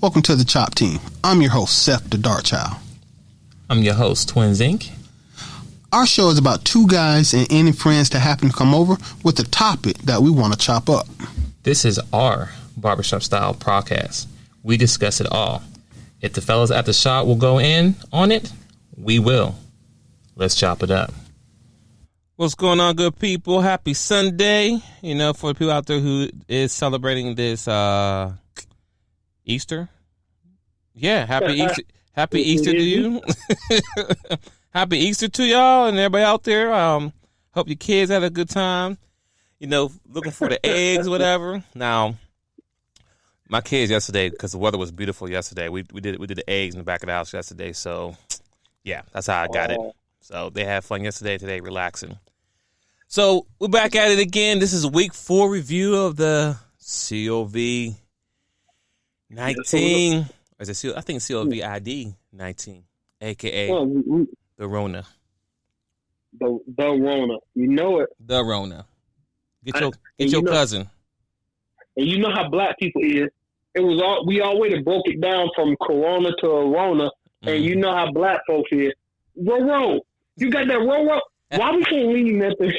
Welcome to the Chop Team. I'm your host, Seth the Dart Child. I'm your host, twinsinc. Our show is about two guys and any friends that happen to come over with a topic that we want to chop up. This is our barbershop style podcast. We discuss it all. If the fellas at the shop will go in on it, we will. Let's chop it up. What's going on, good people? Happy Sunday. You know, for the people out there who is celebrating this Easter. Yeah, happy Easter. Happy Easter to you. Happy Easter to y'all and everybody out there. Hope your kids had a good time. You know, looking for the eggs, whatever. Now, my kids yesterday, because the weather was beautiful yesterday, we did the eggs in the back of the house yesterday. So, yeah, that's how I got it. So they had fun yesterday. Today, relaxing. So we're back at it again. This is week 4 review of the COVID-19. Or is it I think COVID-19, a.k.a. the Rona. The Rona. You know it. The Rona. Get your cousin. And you know how black people is. It was all we already broke it down from Corona to a Rona. And you know how black folks is. Ro. You got that Ro. Why we can't leave nothing?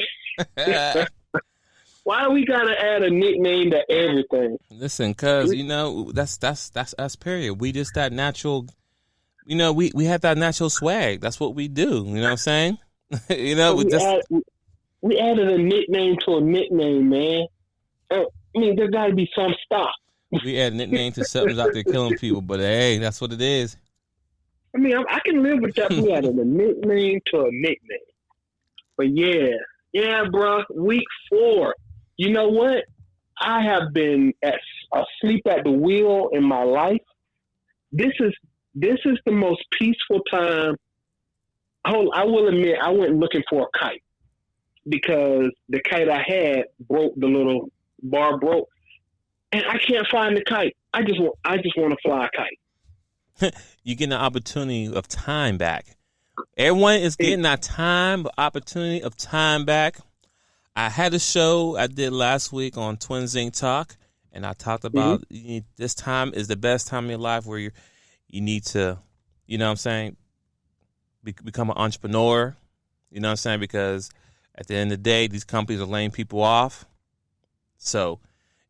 Why we gotta add a nickname to everything? Listen, cause you know that's us. Period. We just that natural. You know, we have that natural swag. That's what we do. You know what I'm saying? You know, we added a nickname to a nickname, man. I mean, there gotta be some stop. We add a nickname to something out there killing people, but hey, that's what it is. I mean, I can live with that. We added a nickname to a nickname. But yeah, bro. Week 4. You know what? I have been asleep at the wheel in my life. This is the most peaceful time. I will admit, I went looking for a kite because the kite I had broke. The little bar broke, and I can't find the kite. I just want to fly a kite. You get an opportunity of time back. Everyone is getting that opportunity of time back. I had a show I did last week on twinsinc Talk, and I talked about this time is the best time in your life where you need to, you know what I'm saying, become an entrepreneur. You know what I'm saying? Because at the end of the day, these companies are laying people off. So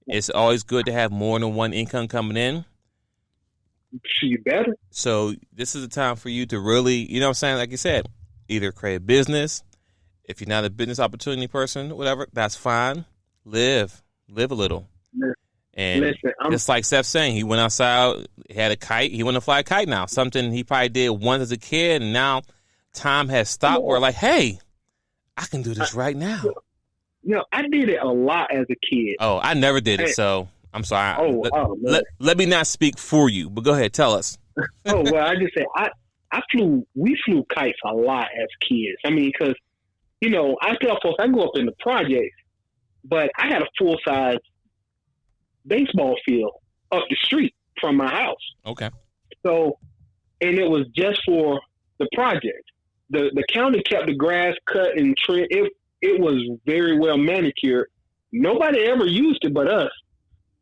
it's always good to have more than one income coming in. You better. So this is the time for you to really, you know what I'm saying, like you said, either create a business. If you're not a business opportunity person, whatever, that's fine. Live a little. And listen, just like Seth's saying, he went outside, he had a kite, he went to fly a kite now. Something he probably did once as a kid, and now time has stopped. We're like, hey, I can do this right now. You know, I did it a lot as a kid. Oh, I never did it, so I'm sorry. Let me not speak for you, but go ahead, tell us. Well, I just said we flew kites a lot as kids. I mean, because, you know, I grew up in the projects, but I had a full-size baseball field up the street from my house. Okay. So, and it was just for the project. The county kept the grass cut and trimmed. It was very well manicured. Nobody ever used it but us.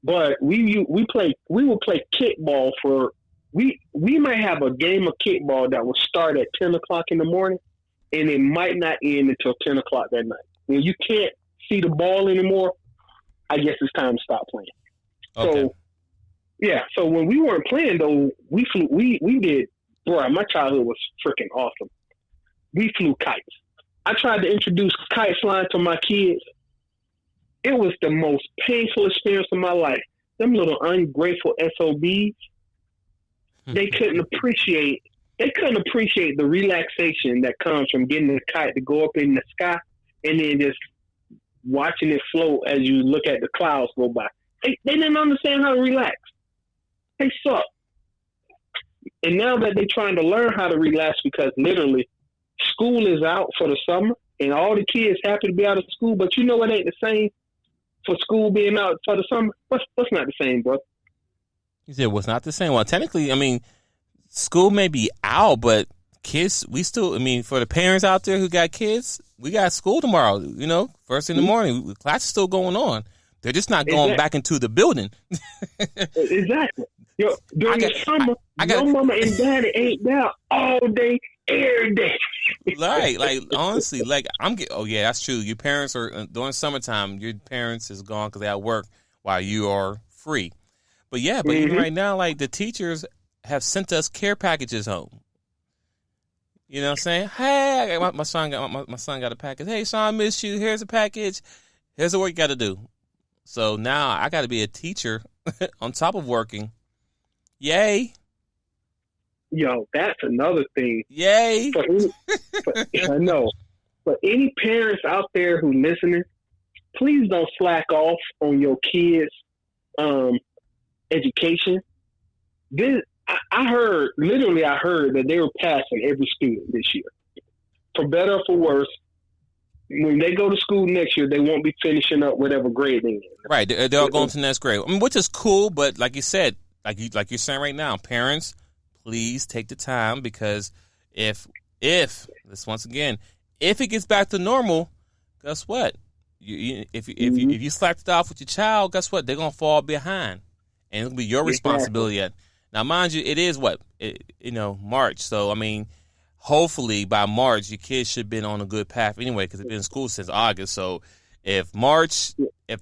But we would play kickball we might have a game of kickball that would start at 10 o'clock in the morning, and it might not end until 10 o'clock that night. When you can't see the ball anymore, I guess it's time to stop playing. Okay. So, yeah. So when we weren't playing, though, we flew. We did. Boy, my childhood was freaking awesome. We flew kites. I tried to introduce kite flying to my kids. It was the most painful experience of my life. Them little ungrateful SOBs. They couldn't appreciate the relaxation that comes from getting the kite to go up in the sky and then just watching it float as you look at the clouds go by. They didn't understand how to relax. They suck. And now that they're trying to learn how to relax because literally school is out for the summer and all the kids happy to be out of school, but you know what ain't the same for school being out for the summer? What's not the same, bro? You said what's not the same? Well, technically, I mean, school may be out, but kids, we still, I mean, for the parents out there who got kids, we got school tomorrow, you know, first in the morning. Class is still going on. They're just not going back into the building. Exactly. During the summer, your mama and daddy ain't there all day, every day. Right, like honestly, like oh yeah, that's true. Your parents are during summertime. Your parents is gone because they at work while you are free. But yeah, but even right now, like the teachers have sent us care packages home. You know what I'm saying? Hey, my son got a package. Hey, son, I miss you. Here's a package. Here's the work you got to do. So now I got to be a teacher on top of working. Yay. Yo, that's another thing. Yay. I know. For any parents out there who listening, please don't slack off on your kids' education. I heard that they were passing every student this year. For better or for worse, when they go to school next year, they won't be finishing up whatever grade they're in. Right. They're all going to the next grade. I mean, which is cool, but like you said, like you're saying right now, parents, please take the time, because if once again, if it gets back to normal, guess what? If you slacked it off with your child, guess what? They're gonna fall behind, and it'll be your responsibility. Now, mind you, it is March. So I mean, hopefully by March, your kids should have been on a good path anyway, because they've been in school since August. So if March and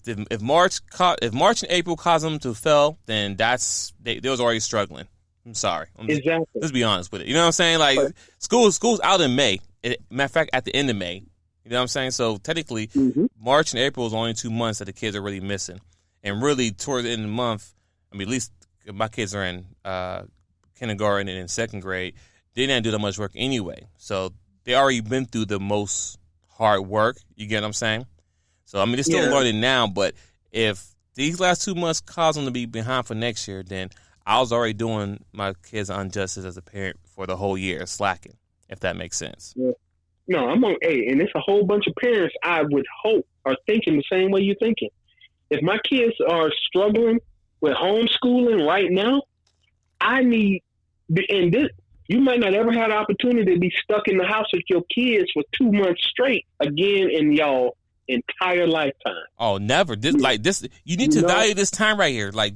April cause them to fail, then they was already struggling. I'm sorry. Exactly. Let's be honest with it. You know what I'm saying? Like school's out in May. Matter of fact, at the end of May. You know what I'm saying? So technically, March and April is only 2 months that the kids are really missing. And really, toward the end of the month, I mean, at least my kids are in kindergarten and in second grade. They didn't do that much work anyway. So they already been through the most hard work. You get what I'm saying? So, I mean, they're still learning now. But if these last 2 months cause them to be behind for next year, then I was already doing my kids injustice as a parent for the whole year, slacking, if that makes sense. Yeah. No, I'm on A, and it's a whole bunch of parents I would hope are thinking the same way you're thinking. If my kids are struggling with homeschooling right now, you might not ever have the opportunity to be stuck in the house with your kids for 2 months straight again in y'all entire lifetime. Oh, never. This, you need to value this time right here. Like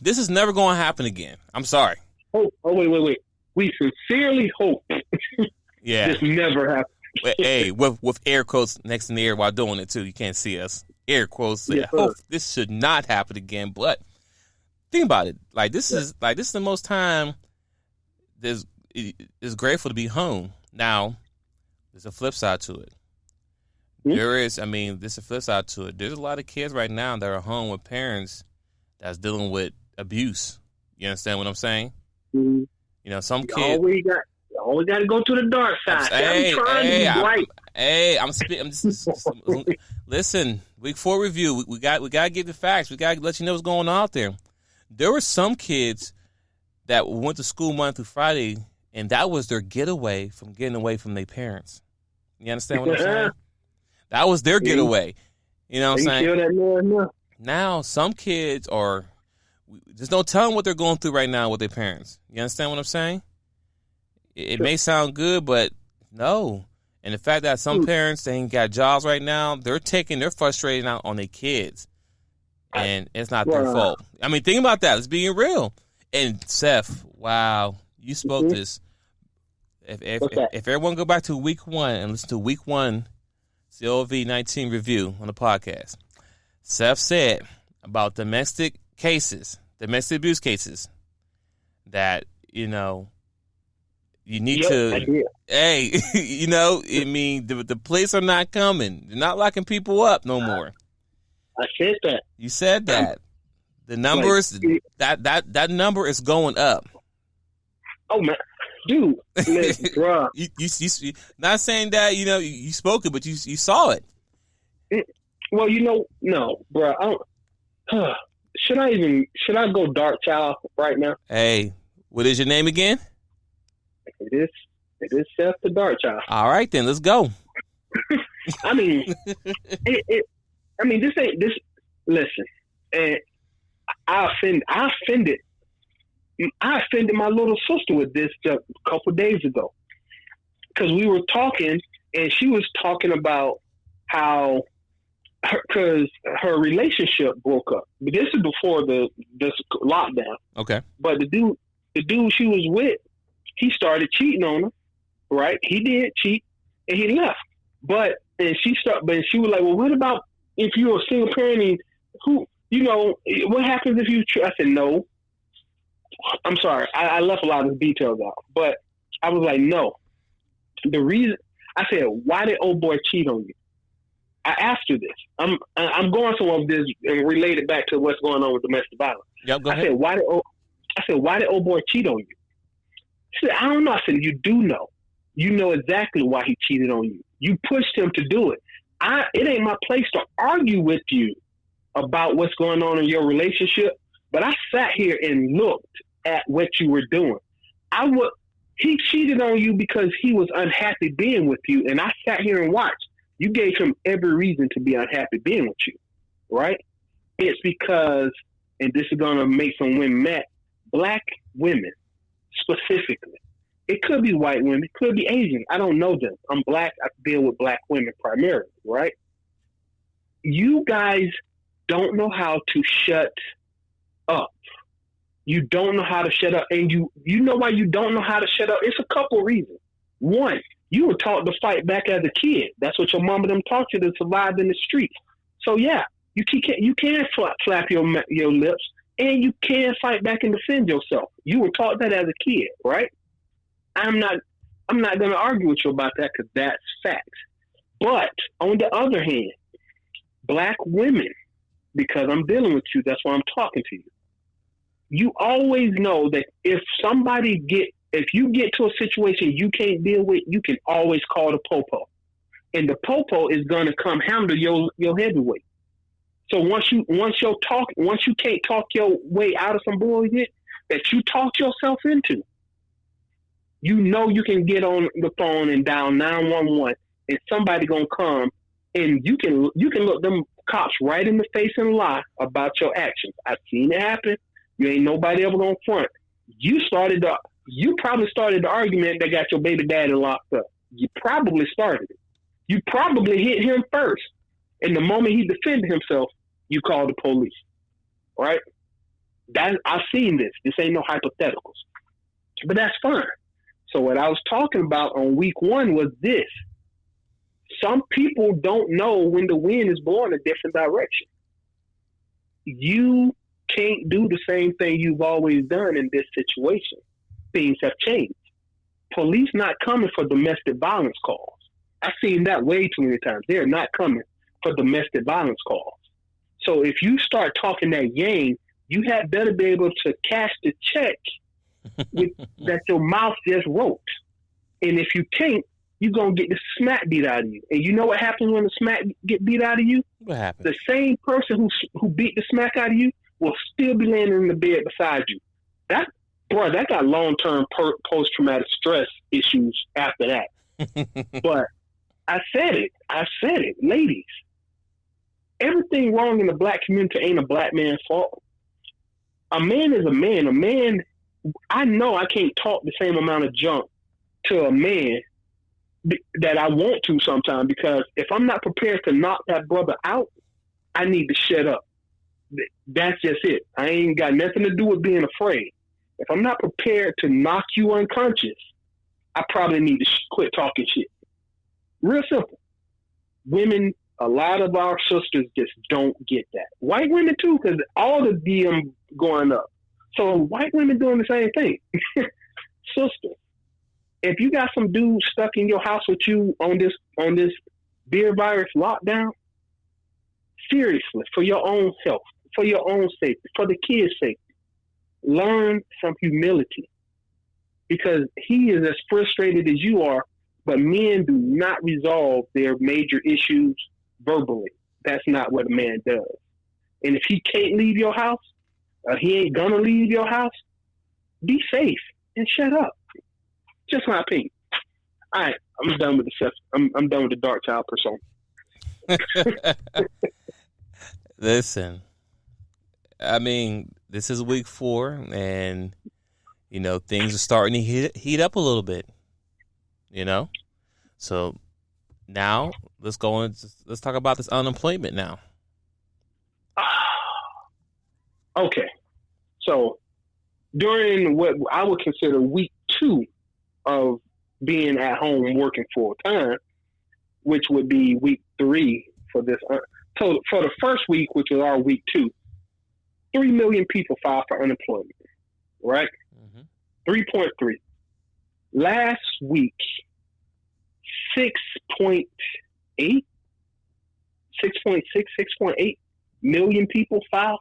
this is never going to happen again. I'm sorry. Oh, wait. We sincerely hope. Yeah. This never happens. Hey, with air quotes next in the air while doing it too. You can't see us. Air quotes. Yeah, hope this should not happen again. But think about it. Like this is the most time it's grateful to be home. Now, there's a flip side to it. There's a flip side to it. There's a lot of kids right now that are home with parents that's dealing with abuse. You understand what I'm saying? Mm-hmm. You know, some kids. Always got to go to the dark side. Listen, week 4 review. We got to get the facts. We got to let you know what's going on out there. There were some kids that went to school Monday through Friday, and that was their getaway from getting away from their parents. You understand what I'm saying? That was their getaway. You know what I'm saying? Now, some kids there's no telling what they're going through right now with their parents. You understand what I'm saying? It may sound good, but no. And the fact that some parents, they ain't got jobs right now, they're frustrating out on their kids. And it's not their fault. I mean, think about that. It's being real. And Seth, wow, you spoke this. If everyone go back to week 1 and listen to week 1 COV-19 review on the podcast, Seth said about domestic abuse cases, that, you need to, the police are not coming. They're not locking people up no more. I said that. You said that. The numbers, that number is going up. Oh, man. Dude, listen, bro. You not saying that, you spoke it, but you saw it. Well, no, bro. Should I go dark child right now? Hey, what is your name again? It is Seth the Dark Child. All right, then let's go. I mean, this ain't this. Listen, and I offended my little sister with this just a couple of days ago, because we were talking and she was talking about how because her relationship broke up. But this is before this lockdown. Okay. But the dude she was with, he started cheating on her. Right? He did cheat, and he left. But she was like, "Well, what about if you're a single parent? And what happens if you?" I said, "No, I'm sorry. I left a lot of the details out, but I was like, no. The reason I said, why did old boy cheat on you? I asked her this. I'm going some of this and relate it back to what's going on with domestic violence. Yep, go I ahead. said, why did old boy cheat on you? She said, I don't know. I said, you do know. You know exactly why he cheated on you. You pushed him to do it. It ain't my place to argue with you about what's going on in your relationship, but I sat here and looked at what you were doing. He cheated on you because he was unhappy being with you, and I sat here and watched. You gave him every reason to be unhappy being with you, right? It's because, and this is going to make some women mad, black women specifically. It could be white women, it could be Asian. I don't know them. I'm black. I deal with black women primarily, right? You guys don't know how to shut up. You don't know how to shut up. And you know why you don't know how to shut up? It's a couple reasons. One, you were taught to fight back as a kid. That's what your mama them taught you to survive in the streets. So yeah, you can flap your lips, and you can fight back and defend yourself. You were taught that as a kid, right? I'm not going to argue with you about that because that's facts. But on the other hand, black women, because I'm dealing with you, that's why I'm talking to you. You always know that if you get to a situation you can't deal with, you can always call the popo. And the popo is going to come handle your heavyweight. So once you can't talk your way out of some bullshit that you talked yourself into, you know you can get on the phone and dial 911 and somebody going to come, and you can look them cops right in the face and lie about your actions. I've seen it happen. You ain't nobody ever gonna front. You probably started the argument that got your baby daddy locked up. You probably started it. You probably hit him first. And the moment he defended himself, you called the police. Right? I've seen this. This ain't no hypotheticals. But that's fine. So what I was talking about on week 1 was this. Some people don't know when the wind is blowing a different direction. You can't do the same thing you've always done in this situation. Things have changed. Police not coming for domestic violence calls. I've seen that way too many times. They're not coming for domestic violence calls. So if you start talking that yang, you had better be able to cash the check that your mouth just wrote. And if you can't, you're going to get the smack beat out of you. And you know what happens when the smack get beat out of you? What happens? The same person who beat the smack out of you will still be laying in the bed beside you. That got long-term post-traumatic stress issues after that. But I said it. Ladies, everything wrong in the black community ain't a black man's fault. A man is a man. A man, I know I can't talk the same amount of junk to a man that I want to sometimes, because if I'm not prepared to knock that brother out, I need to shut up. That's just it. I ain't got nothing to do with being afraid. If I'm not prepared to knock you unconscious, I probably need to quit talking shit. Real simple. Women, a lot of our sisters just don't get that. White women too, because all the DM going up. So white women doing the same thing. Sister, if you got some dude stuck in your house with you on this beer virus lockdown, seriously, for your own health, for your own safety, for the kids' safety, learn some humility, because he is as frustrated as you are, but men do not resolve their major issues verbally. That's not what a man does. And if he can't leave your house, he ain't gonna leave your house, be safe and shut up. Just my opinion. All right, I'm done with the stuff. I'm done with the dark child persona. Listen, I mean, this is week 4, and things are starting to heat up a little bit. So now let's talk about this unemployment now. Okay, so during what I would consider week 2 of being at home working full time, which would be week 3 for this. So for the first week, which was our week 2, 3 million people filed for unemployment, right? 3.3. Last week, 6.8 million people filed.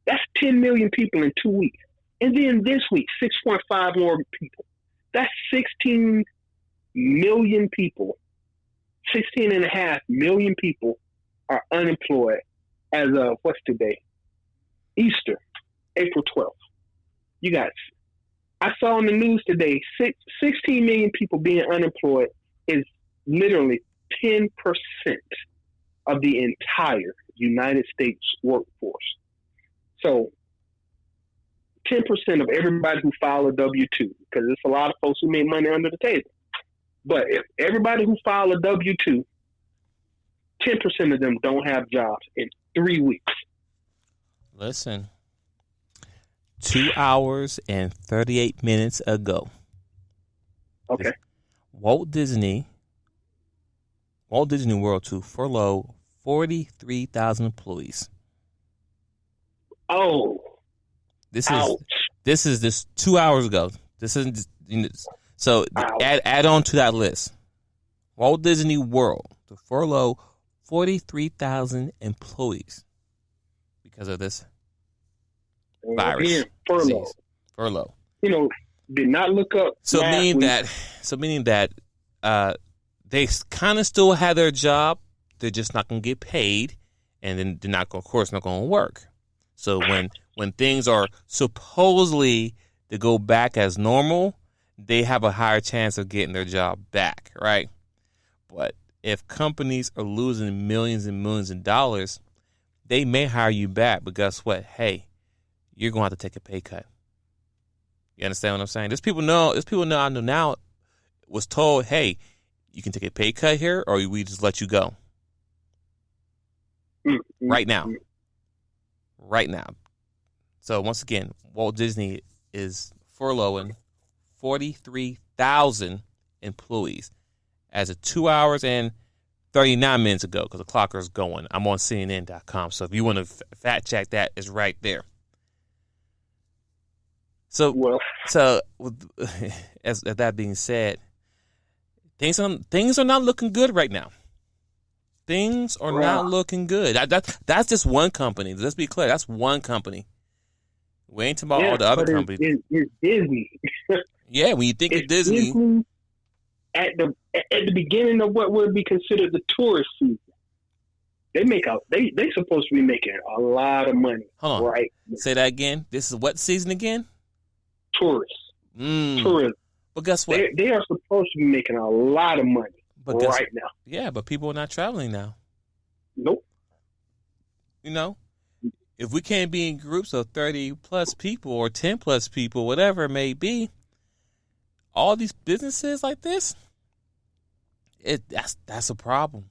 That's 10 million people in 2 weeks. And then this week, 6.5 more people. That's 16 million people. 16.5 million people are unemployed as of, what's today? Easter, April 12th. You guys, I saw on the news today, 16 million people being unemployed is literally 10% of the entire United States workforce. So 10% of everybody who filed a W-2, because there's a lot of folks who make money under the table. But if everybody who filed a W-2, 10% of them don't have jobs in 3 weeks. Listen, 2 hours and 38 minutes ago. Okay. Walt Disney World to furlough 43,000 employees. Oh. This Ouch. is just 2 hours ago. This is so add on to that list. Walt Disney World to furlough 43,000 employees because of this virus. Again, furlough. Furlough. Did not look up. So meaning that they kind of still have their job. They're just not going to get paid, and then they're not going to work. So when things are supposedly to go back as normal, they have a higher chance of getting their job back, right? But if companies are losing millions and millions of dollars, they may hire you back, but guess what? Hey, you're going to have to take a pay cut. You understand what I'm saying? There's people I know now was told, hey, you can take a pay cut here, or we just let you go. Right now. So once again, Walt Disney is furloughing 43,000 employees as of 2 hours and 39 minutes ago, because the clocker is going. I'm on CNN.com. So if you want to fact check that, it's right there. So as that being said, things are not looking good right now. Things are not looking good. That's just one company. Let's be clear. That's one company. We ain't talking about all the other companies. It's Disney. Yeah, when you think of Disney at the beginning of what would be considered the tourist season, they supposed to be making a lot of money. Hold on. Right? Say that again. This is what season again? Tourists. Tourism. But guess what? They are supposed to be making a lot of money right now. Yeah, but people are not traveling now. Nope. If we can't be in groups of 30 plus people or 10 plus people, whatever it may be, all these businesses like this, that's a problem.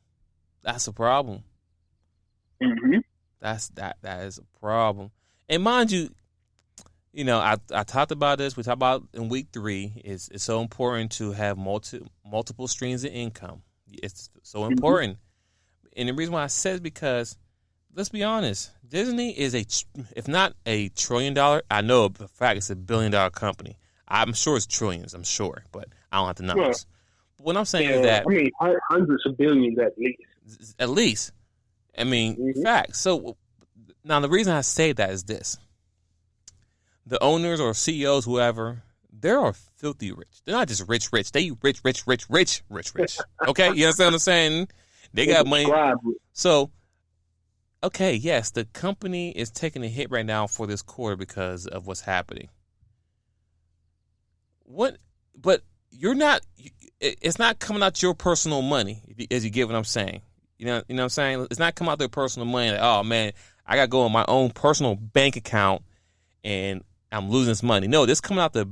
That's a problem. Mm-hmm. That is a problem. And mind you, I talked about this. We talked about in week 3. It's so important to have multiple streams of income. It's so important. And the reason why I said is because, let's be honest, Disney is if not $1 trillion, I know for a fact it's $1 billion company. I'm sure it's trillions, but I don't have the numbers. But what I'm saying is that, hundreds of billions at least. At least. Facts. So now the reason I say that is this. The owners or CEOs, whoever, they are filthy rich. They're not just rich. They rich. Okay? You understand what I'm saying? They got money. So, okay, yes, the company is taking a hit right now for this quarter because of what's happening. But you're not, it's not coming out your personal money, as you get what I'm saying. You know what I'm saying? It's not coming out their personal money. Like, oh, man, I got to go on my own personal bank account and I'm losing this money. No, this coming out the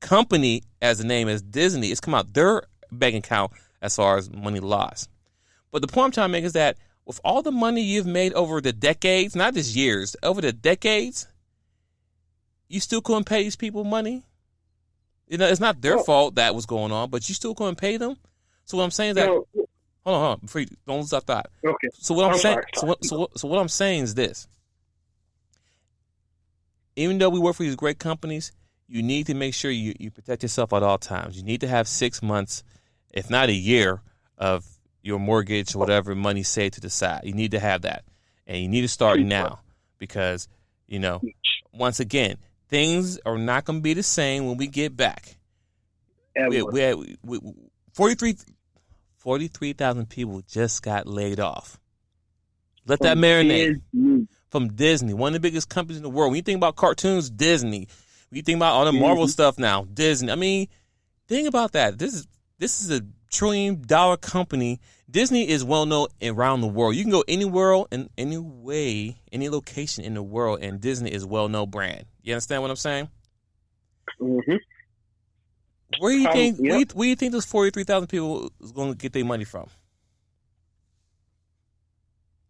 company as the name is Disney. It's coming out their bank account as far as money lost. But the point I'm trying to make is that with all the money you've made over the decades, not just years, over the decades, you still couldn't pay these people money. It's not their fault that was going on, but you still couldn't pay them. So what I'm saying is that hold on, before you, don't lose that thought. Okay. So what I'm saying, so what I'm saying is this: even though we work for these great companies, you need to make sure you protect yourself at all times. You need to have 6 months, if not a year, of your mortgage or whatever money saved to the side. You need to have that, and you need to start now because once again, things are not going to be the same when we get back. We had 43,000 people just got laid off. Let that marinate. From Disney, one of the biggest companies in the world. When you think about cartoons, Disney. When you think about all the Marvel stuff now, Disney. I mean, think about that. This is a $1 trillion company. Disney is well known around the world. You can go anywhere in any way, any location in the world, and Disney is a well-known brand. You understand what I'm saying? Mm-hmm. Where do you think? Where do you think those 43,000 people is going to get their money from?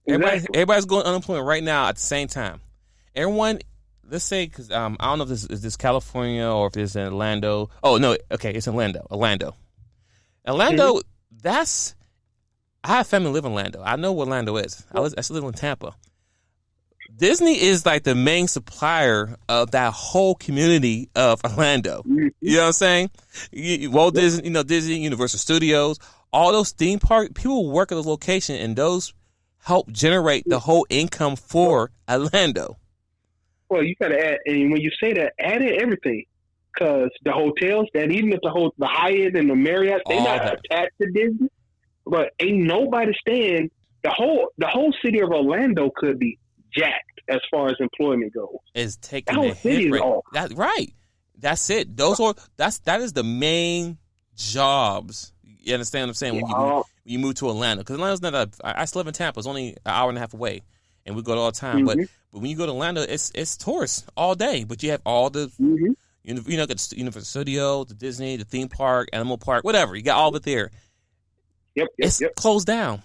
Everybody's going unemployment right now at the same time. Everyone, let's say, because I don't know if this California or if it's in Orlando. Oh no, okay, it's in Orlando. That's. I have family live in Orlando. I know what Orlando is. I still live in Tampa. Disney is like the main supplier of that whole community of Orlando. You know what I'm saying? Walt Disney, Disney, Universal Studios, all those theme parks. People work at those locations, and those help generate the whole income for Orlando. Well, you got to add, and when you say that, add in everything, because the hotels, that even if the Hyatt and the Marriott, they're not attached to Disney, but ain't nobody staying. The whole city of Orlando could be jacked as far as employment goes. Is taking the hit rate. That's right. That's it. That is the main jobs. You understand what I'm saying? When you move to Orlando, because Atlanta's not I still live in Tampa. It's only an hour and a half away, and we go there all the time. But when you go to Orlando, it's tourists all day. But you have all the the Universal Studio, the Disney, the theme park, animal park, whatever. You got all of it there. It's closed down.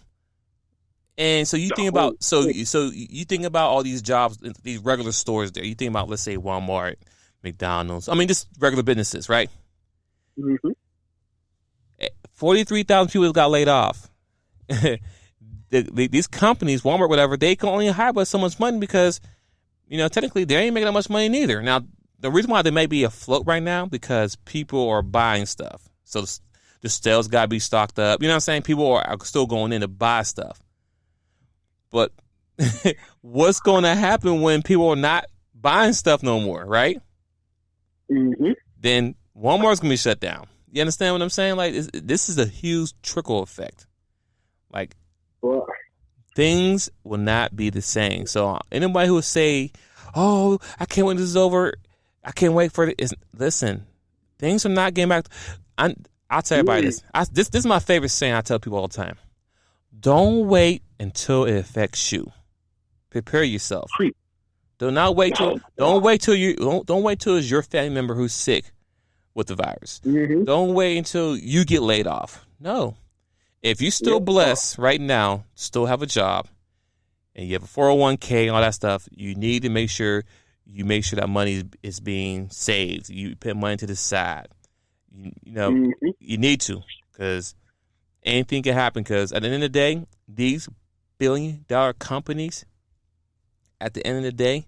And so you think about you think about all these jobs, these regular stores there. You think about, let's say, Walmart, McDonald's. I mean, just regular businesses, right? 43,000 people got laid off. These companies, Walmart, whatever, they can only hire by so much money because, technically they ain't making that much money neither. Now, the reason why they may be afloat right now because people are buying stuff. So the sales got to be stocked up. You know what I'm saying? People are still going in to buy stuff. But what's going to happen when people are not buying stuff no more, right? Then Walmart's going to be shut down. You understand what I'm saying? Like, this is a huge trickle effect. Like, things will not be the same. So anybody who will say, "Oh, I can't wait this is over. I can't wait for it." Listen, things are not getting back. I'll tell everybody this. This is my favorite saying I tell people all the time. Don't wait until it affects you. Prepare yourself. Don't wait till it's your family member who's sick with the virus. Don't wait until you get laid off. No. If you're still blessed right now, still have a job, and you have a 401k and all that stuff, you need to make sure that money is being saved. You put money to the side. You need to, because anything can happen. Because at the end of the day, these billion-dollar companies, at the end of the day,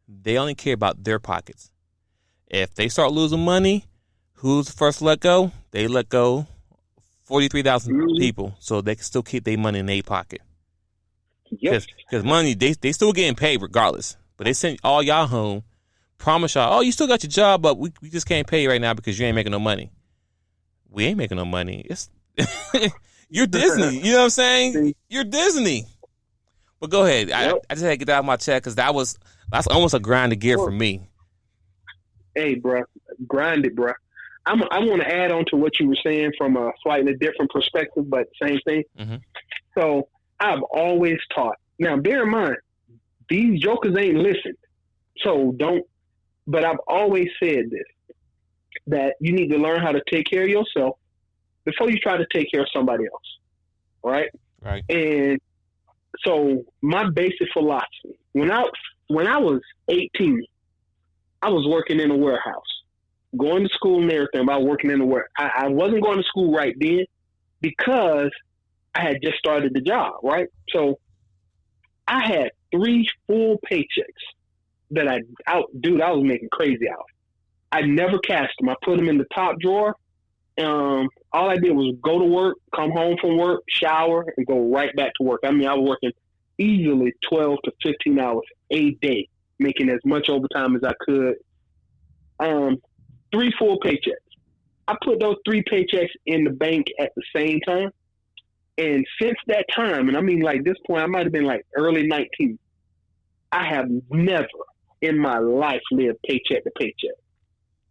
they only care about their pockets. If they start losing money, who's the first to let go? They let go 43,000 people, so they can still keep their money in their pocket. Because money, they still getting paid regardless. But they send all y'all home, promise y'all, you still got your job, but we just can't pay you right now because you ain't making no money. We ain't making no money. It's you're Disney. You know what I'm saying? You're Disney. But go ahead. I just had to get that out of my chest because that's almost a grinded gear for me. Hey, bro, grind it, bro. I want to add on to what you were saying from a slightly different perspective, but same thing. So I've always taught. Now, bear in mind, these jokers ain't listened. So don't. But I've always said this, that you need to learn how to take care of yourself before you try to take care of somebody else. Right? Right. And so my basic philosophy, when I was 18, I was working in a warehouse, going to school and everything, but I was working in the warehouse. I wasn't going to school right then because I had just started the job, right? So I had 3 full paychecks that I was making crazy out. I never cashed them. I put them in the top drawer. All I did was go to work, come home from work, shower, and go right back to work. I mean, I was working easily 12 to 15 hours a day, making as much overtime as I could. 3 full paychecks. I put those 3 paychecks in the bank at the same time. And since that time, and I mean, like this point, I might have been like early 19, I have never in my life lived paycheck to paycheck.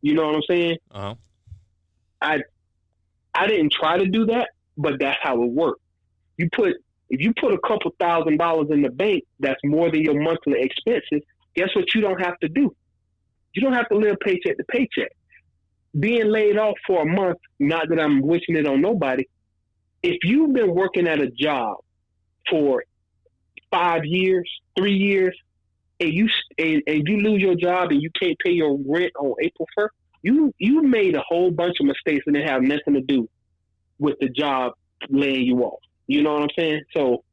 You know what I'm saying? Uh-huh. I didn't try to do that, but that's how it worked. If you put a couple $1,000s in the bank, that's more than your monthly expenses. Guess what you don't have to do? You don't have to live paycheck to paycheck. Being laid off for a month, not that I'm wishing it on nobody, if you've been working at a job for 5 years, 3 years, and you lose your job and you can't pay your rent on April 1st, you made a whole bunch of mistakes and it have nothing to do with the job laying you off. You know what I'm saying? So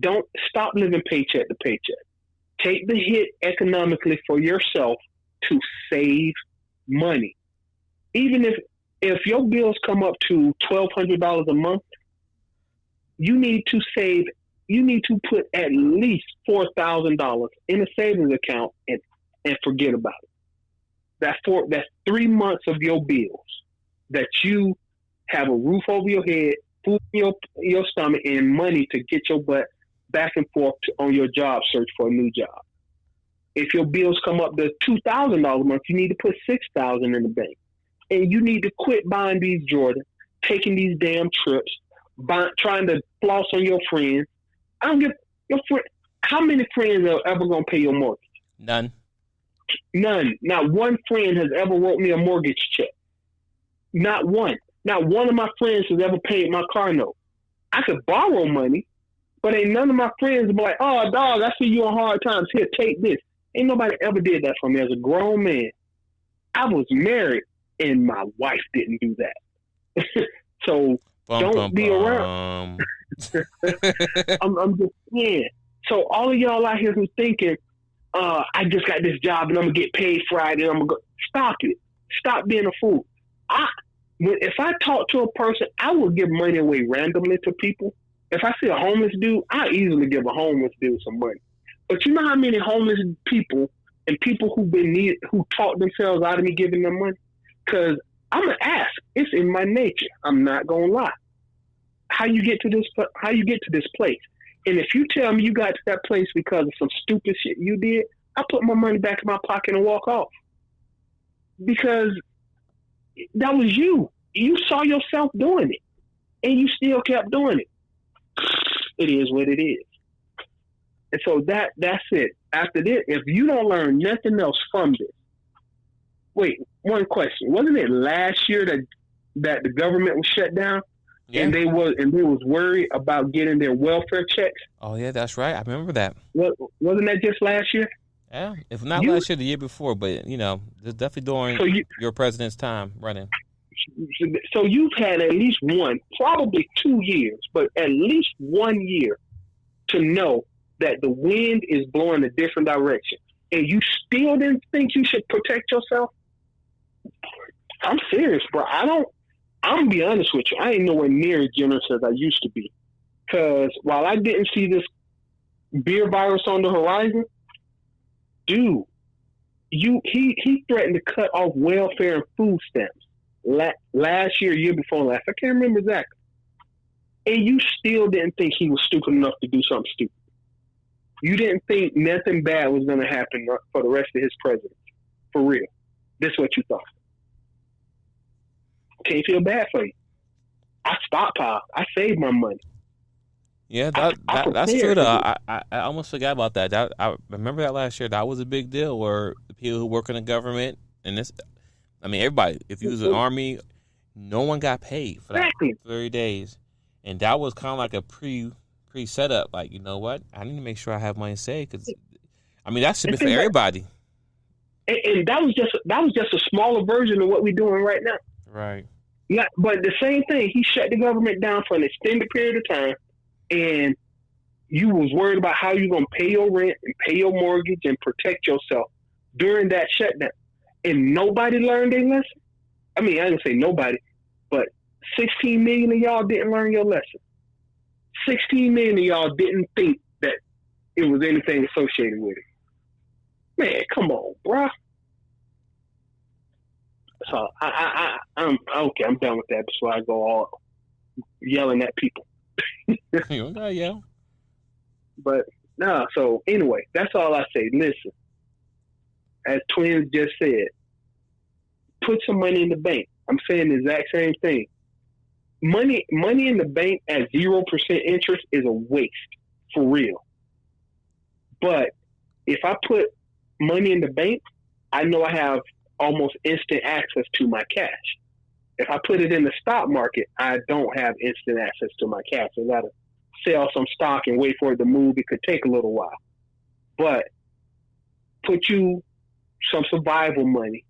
don't stop living paycheck to paycheck. Take the hit economically for yourself to save money. Even if your bills come up to $1,200 a month, you need to put at least $4,000 in a savings account and forget about it. That's 3 months of your bills that you have a roof over your head, food in your stomach, and money to get your butt back and forth on your job search for a new job. If your bills come up to $2,000 a month, you need to put $6,000 in the bank. And you need to quit buying these Jordans, taking these damn trips, trying to floss on your friends. I don't give your friend. How many friends are ever going to pay your mortgage? None. Not one friend has ever wrote me a mortgage check. Not one. Not one of my friends has ever paid my car note. I could borrow money, but ain't none of my friends be like, "Oh, dog, I see you on hard times. Here, take this." Ain't nobody ever did that for me as a grown man. I was married, and my wife didn't do that. So don't be around. I'm just saying. So all of y'all out here who's thinking, I just got this job and I'm gonna get paid Friday and I'm gonna go. Stop it. Stop being a fool. If I talk to a person, I will give money away randomly to people. If I see a homeless dude, I easily give a homeless dude some money. But you know how many homeless people and people who talk themselves out of me giving them money? Because I'm gonna ask. It's in my nature. I'm not gonna lie. How you get to this place? And if you tell me you got to that place because of some stupid shit you did, I put my money back in my pocket and walk off. Because that was you. You saw yourself doing it. And you still kept doing it. It is what it is. And so that's it. After this, if you don't learn nothing else from this, wait, one question. Wasn't it last year that the government was shut down? Yeah. And they was worried about getting their welfare checks? Oh yeah, that's right. I remember that. Wasn't that just last year? Yeah, if not last year, the year before, but it's definitely during your president's time running. So you've had at least one, probably 2 years, but at least 1 year to know that the wind is blowing a different direction, and you still didn't think you should protect yourself? I'm serious, bro. I'm gonna be honest with you. I ain't nowhere near as generous as I used to be. Because while I didn't see this beer virus on the horizon, dude, he threatened to cut off welfare and food stamps last year before last. I can't remember exactly. And you still didn't think he was stupid enough to do something stupid. You didn't think nothing bad was going to happen for the rest of his presidency. For real. This is what you thought. Can't feel bad for you. I stockpile. I save my money. Yeah, that's true. Though. I almost forgot about that. I remember that last year. That was a big deal where the people who work in the government and this. I mean, everybody. If you was an army, no one got paid for that 30 days, and that was kind of like a pre setup. Like, you know what? I need to make sure I have money saved because, I mean, that should be for everybody. and that was just a smaller version of what we're doing right now. Right. Yeah, but the same thing. He shut the government down for an extended period of time, and you was worried about how you're gonna pay your rent and pay your mortgage and protect yourself during that shutdown, and nobody learned their lesson. I mean, I didn't say nobody, but 16 million of y'all didn't learn your lesson. 16 million of y'all didn't think that it was anything associated with it. Man, come on, bruh. So I'm okay. I'm done with that before I go all yelling at people. You don't gotta yell. But no. So anyway, that's all I say. Listen, as Twins just said, put some money in the bank. I'm saying the exact same thing. Money in the bank at 0% interest is a waste for real. But if I put money in the bank, I know I have almost instant access to my cash. If I put it in the stock market, I don't have instant access to my cash. I gotta sell some stock and wait for it to move. It could take a little while. But put you some survival money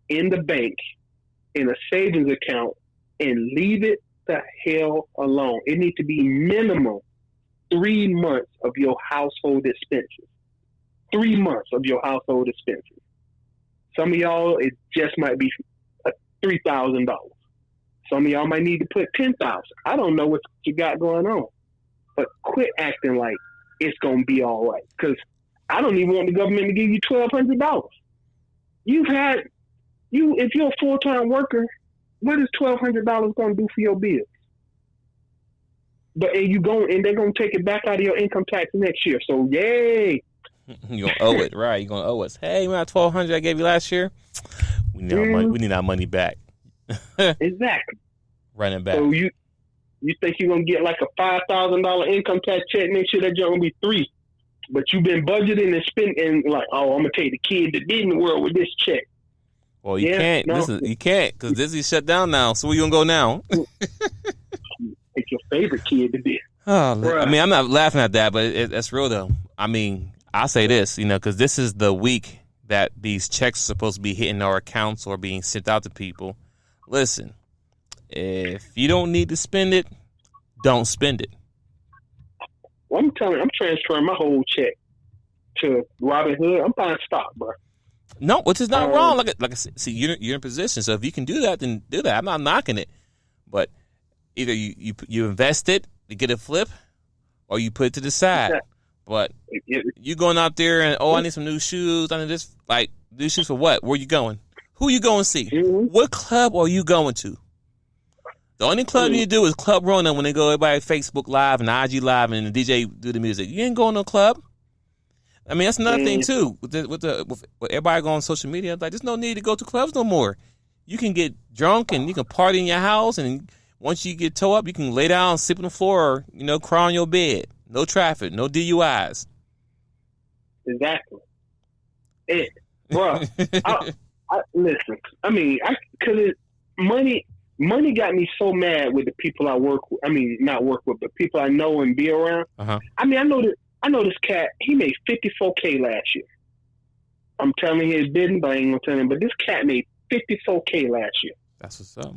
in the bank in a savings account and leave it the hell alone. It needs to be minimum 3 months of your household expenses. 3 months of your household expenses. Some of y'all, it just might be $3,000. Some of y'all might need to put $10,000. I don't know what you got going on, but quit acting like it's gonna be all right. Because I don't even want the government to give you $1,200. If you're a full-time worker, what is $1,200 gonna do for your bills? But they're gonna take it back out of your income tax next year. So yay. You're gonna owe it, right? You're gonna owe us. Hey, man, $1,200 I gave you last year. We need our money. We need our money back. Exactly. Running back. So you think you're gonna get like a $5,000 income tax check next year? That's gonna be $3,000. But you've been budgeting and spending like, oh, I'm gonna take the kid to Disney World with this check. Well, you can't. No. You can't because Disney's shut down now. So where you gonna go now? It's your favorite kid to be. Oh, I mean, I'm not laughing at that, but that's real though. I mean, I'll say this, because this is the week that these checks are supposed to be hitting our accounts or being sent out to people. Listen, if you don't need to spend it, don't spend it. Well, I'm transferring my whole check to Robinhood. I'm buying stock, bro. No, which is not wrong. Like I said, see, you're in position, so if you can do that, then do that. I'm not knocking it, but either you invest it to get a flip, or you put it to the side. Yeah. But you going out there and, I need some new shoes. I need this, like, new shoes for what? Where you going? Who you going to see? Mm-hmm. What club are you going to? The only club you do is Club Rona when they go everybody Facebook Live and IG Live and the DJ do the music. You ain't going to no club. I mean, that's another thing, too. With everybody going on social media, like, there's no need to go to clubs no more. You can get drunk and you can party in your house, and once you get toe up, you can lay down, sleep on the floor, or, cry on your bed. No traffic, no DUIs. Exactly. Bro, listen. I mean, because money got me so mad with the people I work with. I mean, not work with, but people I know and be around. Uh-huh. I mean, I know this cat. He made $54K last year. I'm telling you his business, but I ain't gonna tell him. But this cat made $54K last year. That's what's up.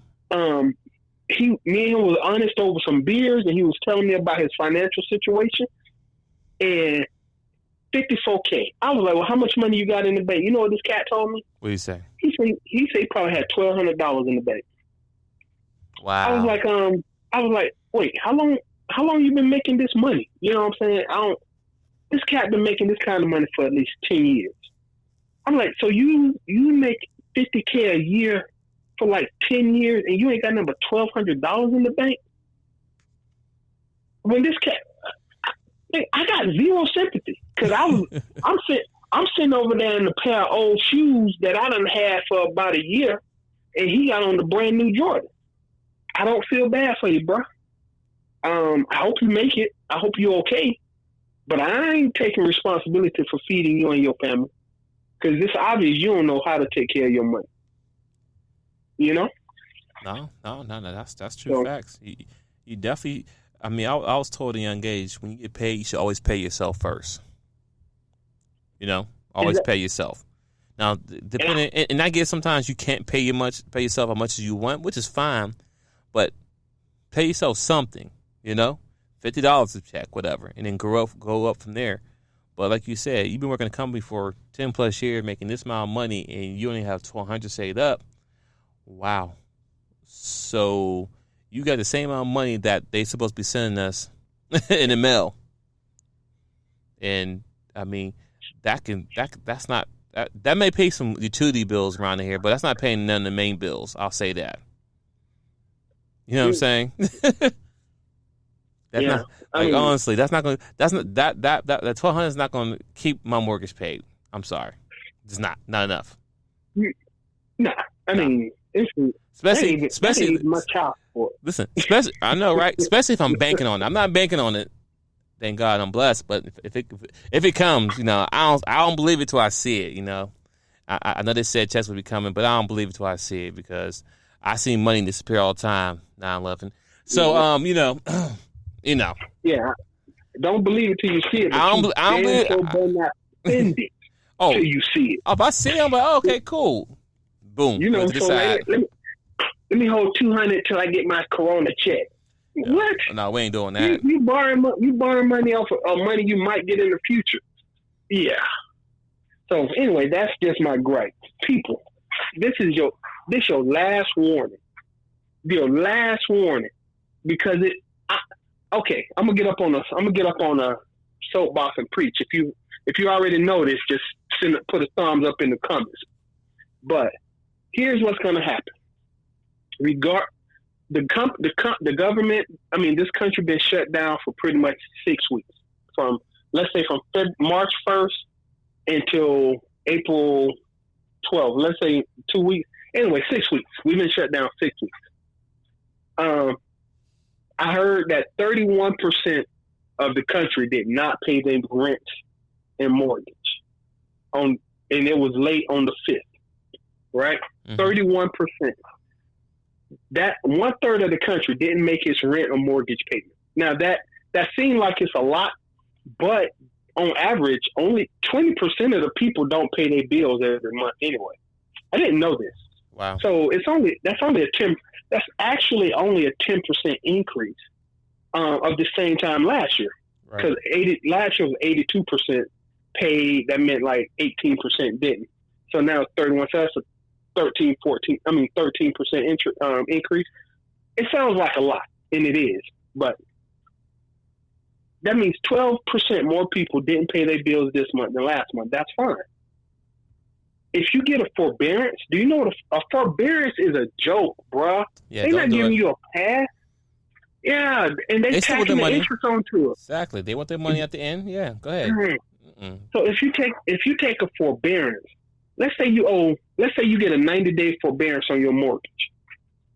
Me and him was honest over some beers, and he was telling me about his financial situation. And $54K. I was like, well, how much money you got in the bank? You know what this cat told me? What did he say? He said he probably had $1,200 in the bank. Wow. I was like, wait, how long you been making this money? You know what I'm saying? This cat been making this kind of money for at least 10 years. I'm like, so you make $50K a year for like 10 years and you ain't got number $1,200 in the bank? When this cat, I got zero sympathy because I'm sitting over there in a pair of old shoes that I done had for about a year, and he got on the brand new Jordan. I don't feel bad for you, bro. I hope you make it. I hope you're okay. But I ain't taking responsibility for feeding you and your family because it's obvious you don't know how to take care of your money. You know? No. That's true facts. You definitely. I mean, I was told at a young age, when you get paid, you should always pay yourself first. You know, always pay yourself. Now, depending, and I guess sometimes you can't pay yourself as much as you want, which is fine, but pay yourself something, $50 a check, whatever, and then go up from there. But like you said, you've been working a company for 10 plus years, making this amount of money, and you only have $1,200 saved up. Wow. So you got the same amount of money that they supposed to be sending us in the mail. And I mean, that's not. That may pay some utility bills around here, but that's not paying none of the main bills. I'll say that. You know what I'm saying? That's not, honestly, that's not going. That's not that $1,200 is not going to keep my mortgage paid. I'm sorry, it's not enough. Nah, I mean, especially my child support. Listen, I know, right? Especially if I'm banking on it. I'm not banking on it. Thank God I'm blessed. But if it comes, I don't believe it till I see it. I know they said checks would be coming, but I don't believe it till I see it because I see money disappear all the time. 9/11. So Yeah, don't believe it till you see it. I don't believe. Not spend it till you see it. If I see it, I'm like, okay, cool. Boom. So let me hold 200 till I get my Corona check. Yeah. What? No, we ain't doing that. You borrow money off of money you might get in the future. Yeah. So anyway, that's just my gripe. People, this your last warning. Your last warning, because okay, I'm gonna get up on a soapbox and preach. If you already know this, just put a thumbs up in the comments. But here's what's gonna happen. The government, this country been shut down for pretty much 6 weeks. From March 1st until April 12th. Let's say 2 weeks. Anyway, 6 weeks. We've been shut down 6 weeks. I heard that 31% of the country did not pay their rent and mortgage and it was late on the 5th, right? Mm-hmm. 31%. That 1/3 of the country didn't make its rent or mortgage payment. Now that seems like it's a lot, but on average, only 20% of the people don't pay their bills every month anyway. I didn't know this. Wow. So that's actually only a 10% increase of the same time last year. Because last year was 82% paid. That meant like 18% didn't. So now it's 31. So that's a 13% increase. It sounds like a lot, and it is. But that means 12% more people didn't pay their bills this month than last month. That's fine. If you get a forbearance, do you know what a forbearance is? A joke, bruh. Yeah, they're not giving you a pass. Yeah, and they taking the interest onto it. Exactly. They want their money at the end. Yeah, go ahead. Mm-hmm. So if you take a forbearance, let's say you get a 90-day forbearance on your mortgage.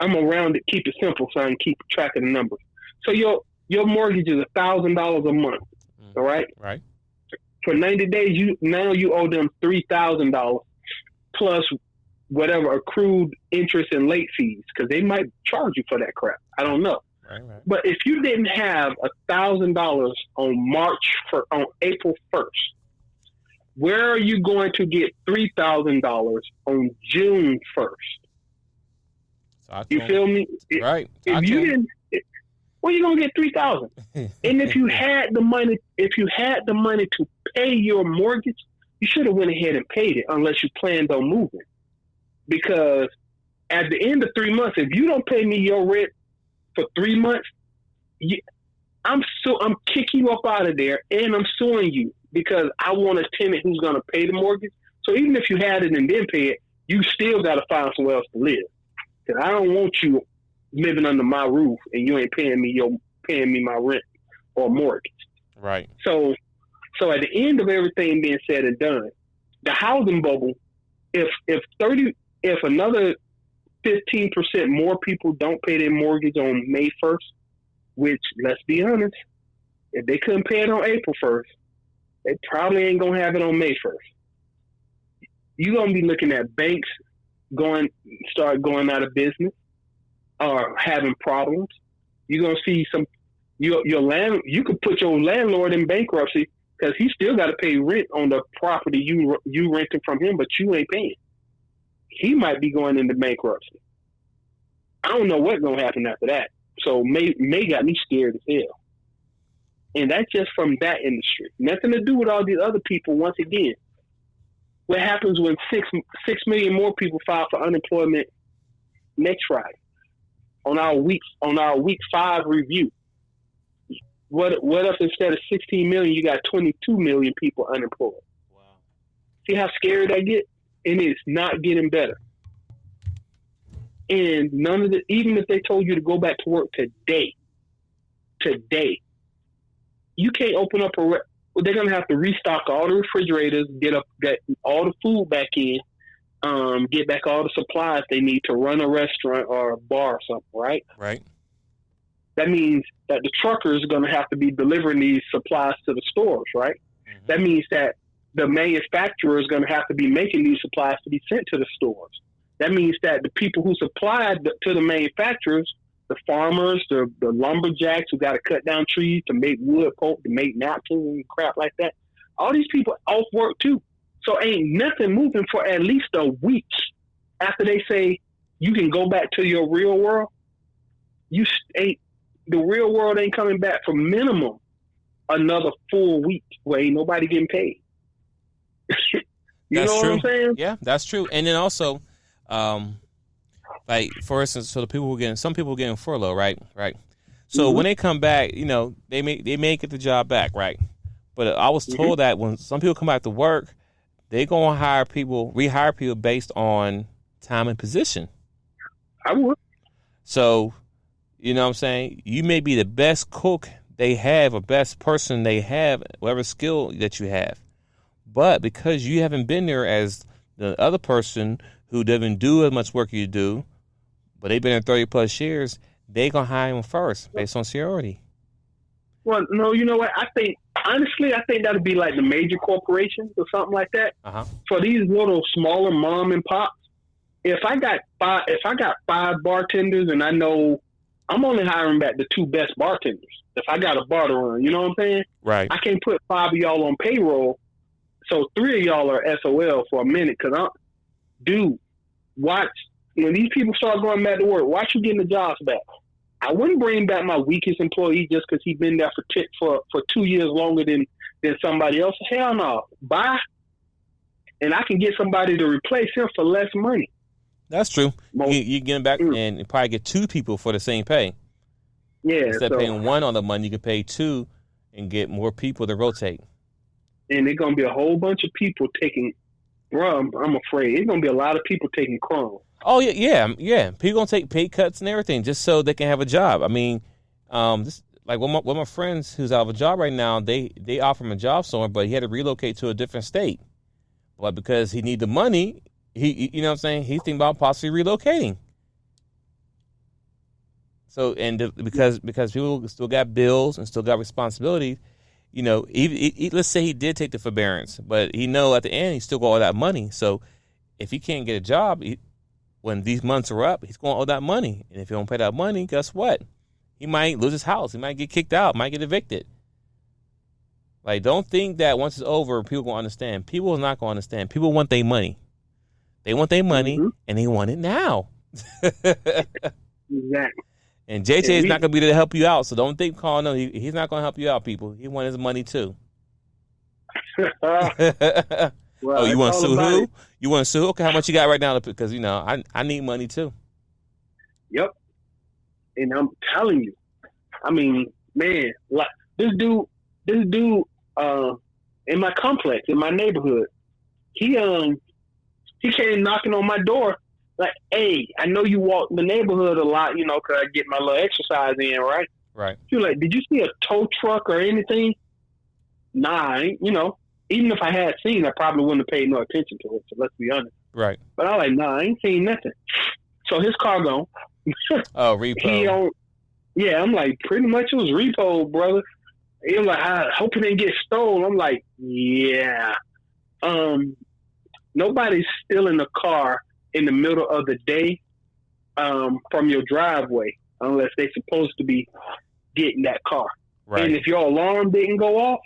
I'm gonna round it, keep it simple, so I can keep track of the numbers. So your mortgage is $1,000 a month. All right. Right. For 90 days, you owe them $3,000 plus whatever accrued interest and late fees, because they might charge you for that crap. I don't know. Right. But if you didn't have $1,000 on April 1st, where are you going to get $3,000 on June 1st? You feel me? Right. If you didn't, where you gonna get $3,000? And if you had the money to pay your mortgage, you should have went ahead and paid it, unless you planned on moving. Because at the end of 3 months, if you don't pay me your rent for 3 months, I'm kicking you up out of there, and I'm suing you because I want a tenant who's gonna pay the mortgage. So even if you had it and didn't pay it, you still gotta find somewhere else to live. Because I don't want you living under my roof and you ain't paying me my rent or mortgage. Right. So at the end of everything being said and done, the housing bubble, if another 15% more people don't pay their mortgage on May 1st, which, let's be honest, if they couldn't pay it on April 1st, they probably ain't gonna have it on May 1st. You're gonna be looking at banks start going out of business or having problems. You're gonna see you could put your landlord in bankruptcy because he still got to pay rent on the property you rented from him, but you ain't paying. He might be going into bankruptcy. I don't know what's gonna happen after that. So May got me scared as hell, and that's just from that industry. Nothing to do with all these other people. Once again, what happens when 6 million more people file for unemployment next Friday on our week 5 review? What if instead of 16 million, you got 22 million people unemployed? Wow. See how scary that gets? And it's not getting better. And none of even if they told you to go back to work today, you can't open up they're going to have to restock all the refrigerators, get all the food back in, get back all the supplies they need to run a restaurant or a bar or something, right? Right. That means that the truckers are going to have to be delivering these supplies to the stores, right? Mm-hmm. That means that the manufacturer is going to have to be making these supplies to be sent to the stores. That means that the people who supplied to the manufacturers, the farmers, the lumberjacks who got to cut down trees to make wood pulp, to make napkins and crap like that, all these people off work too. So ain't nothing moving for at least a week after they say you can go back to your real world. The real world ain't coming back for minimum another 4 weeks where ain't nobody getting paid. You that's know true. what I'm saying? Yeah, that's true. And then also, like for instance, so some people were getting furlough, right? Right. So when they come back, they may get the job back, right? But I was told that when some people come back to work, they gonna rehire people based on time and position. I would. So, you know what I'm saying? You may be the best cook they have or best person they have, whatever skill that you have. But because you haven't been there as the other person who doesn't do as much work you do, but they've been there 30 plus years, they going to hire them first based on seniority. Well, no, you know what? Honestly, I think that would be like the major corporations or something like that. Uh-huh. For these little smaller mom and pops, if I got 5 bartenders and I know I'm only hiring back the 2 best bartenders. If I got a bar to run, you know what I'm saying? Right. I can't put 5 of y'all on payroll, so 3 of y'all are SOL for a minute. Because watch when these people start going back to work. Watch you getting the jobs back. I wouldn't bring back my weakest employee just because he's been there for 2 years longer than somebody else. Hell no. Bye. And I can get somebody to replace him for less money. That's true. You get them back and you probably get 2 people for the same pay. Yeah. Instead of paying 1 on the money, you can pay 2 and get more people to rotate. And there's going to be a whole bunch of people taking, I'm afraid, there's going to be a lot of people taking crumbs. Oh, yeah. People going to take pay cuts and everything just so they can have a job. I mean, this like one of my friends who's out of a job right now, they offer him a job somewhere, but he had to relocate to a different state. But because he need the money, you know what I'm saying, he's thinking about possibly relocating. So, and because people still got bills and still got responsibilities, let's say he did take the forbearance, but he know at the end he still got all that money. So if he can't get a job, when these months are up, he's going to owe that money. And if he don't pay that money, guess what? He might lose his house. He might get kicked out, might get evicted. Like, don't think that once it's over, people going to understand. People are not going to understand. People want their money. They want their money, and they want it now. Exactly. And JJ is not going to be there to help you out, so don't think, no, he's not going to help you out, people. He wants his money, too. Well, oh, you want to sue who? It. You want to sue? Okay, how much you got right now? Because, I need money, too. Yep. And I'm telling you, I mean, man, like this dude, in my complex, in my neighborhood, he came knocking on my door like, hey, I know you walk the neighborhood a lot, because I get my little exercise in, right? Right. He was like, did you see a tow truck or anything? Nah, even if I had seen, I probably wouldn't have paid no attention to it, so let's be honest. Right. But I was like, nah, I ain't seen nothing. So his car gone. Oh, repo. I'm like, pretty much it was repo, brother. He was like, I hope it didn't get stolen. I'm like, yeah. Nobody's stealing a car in the middle of the day from your driveway unless they're supposed to be getting that car. Right. And if your alarm didn't go off,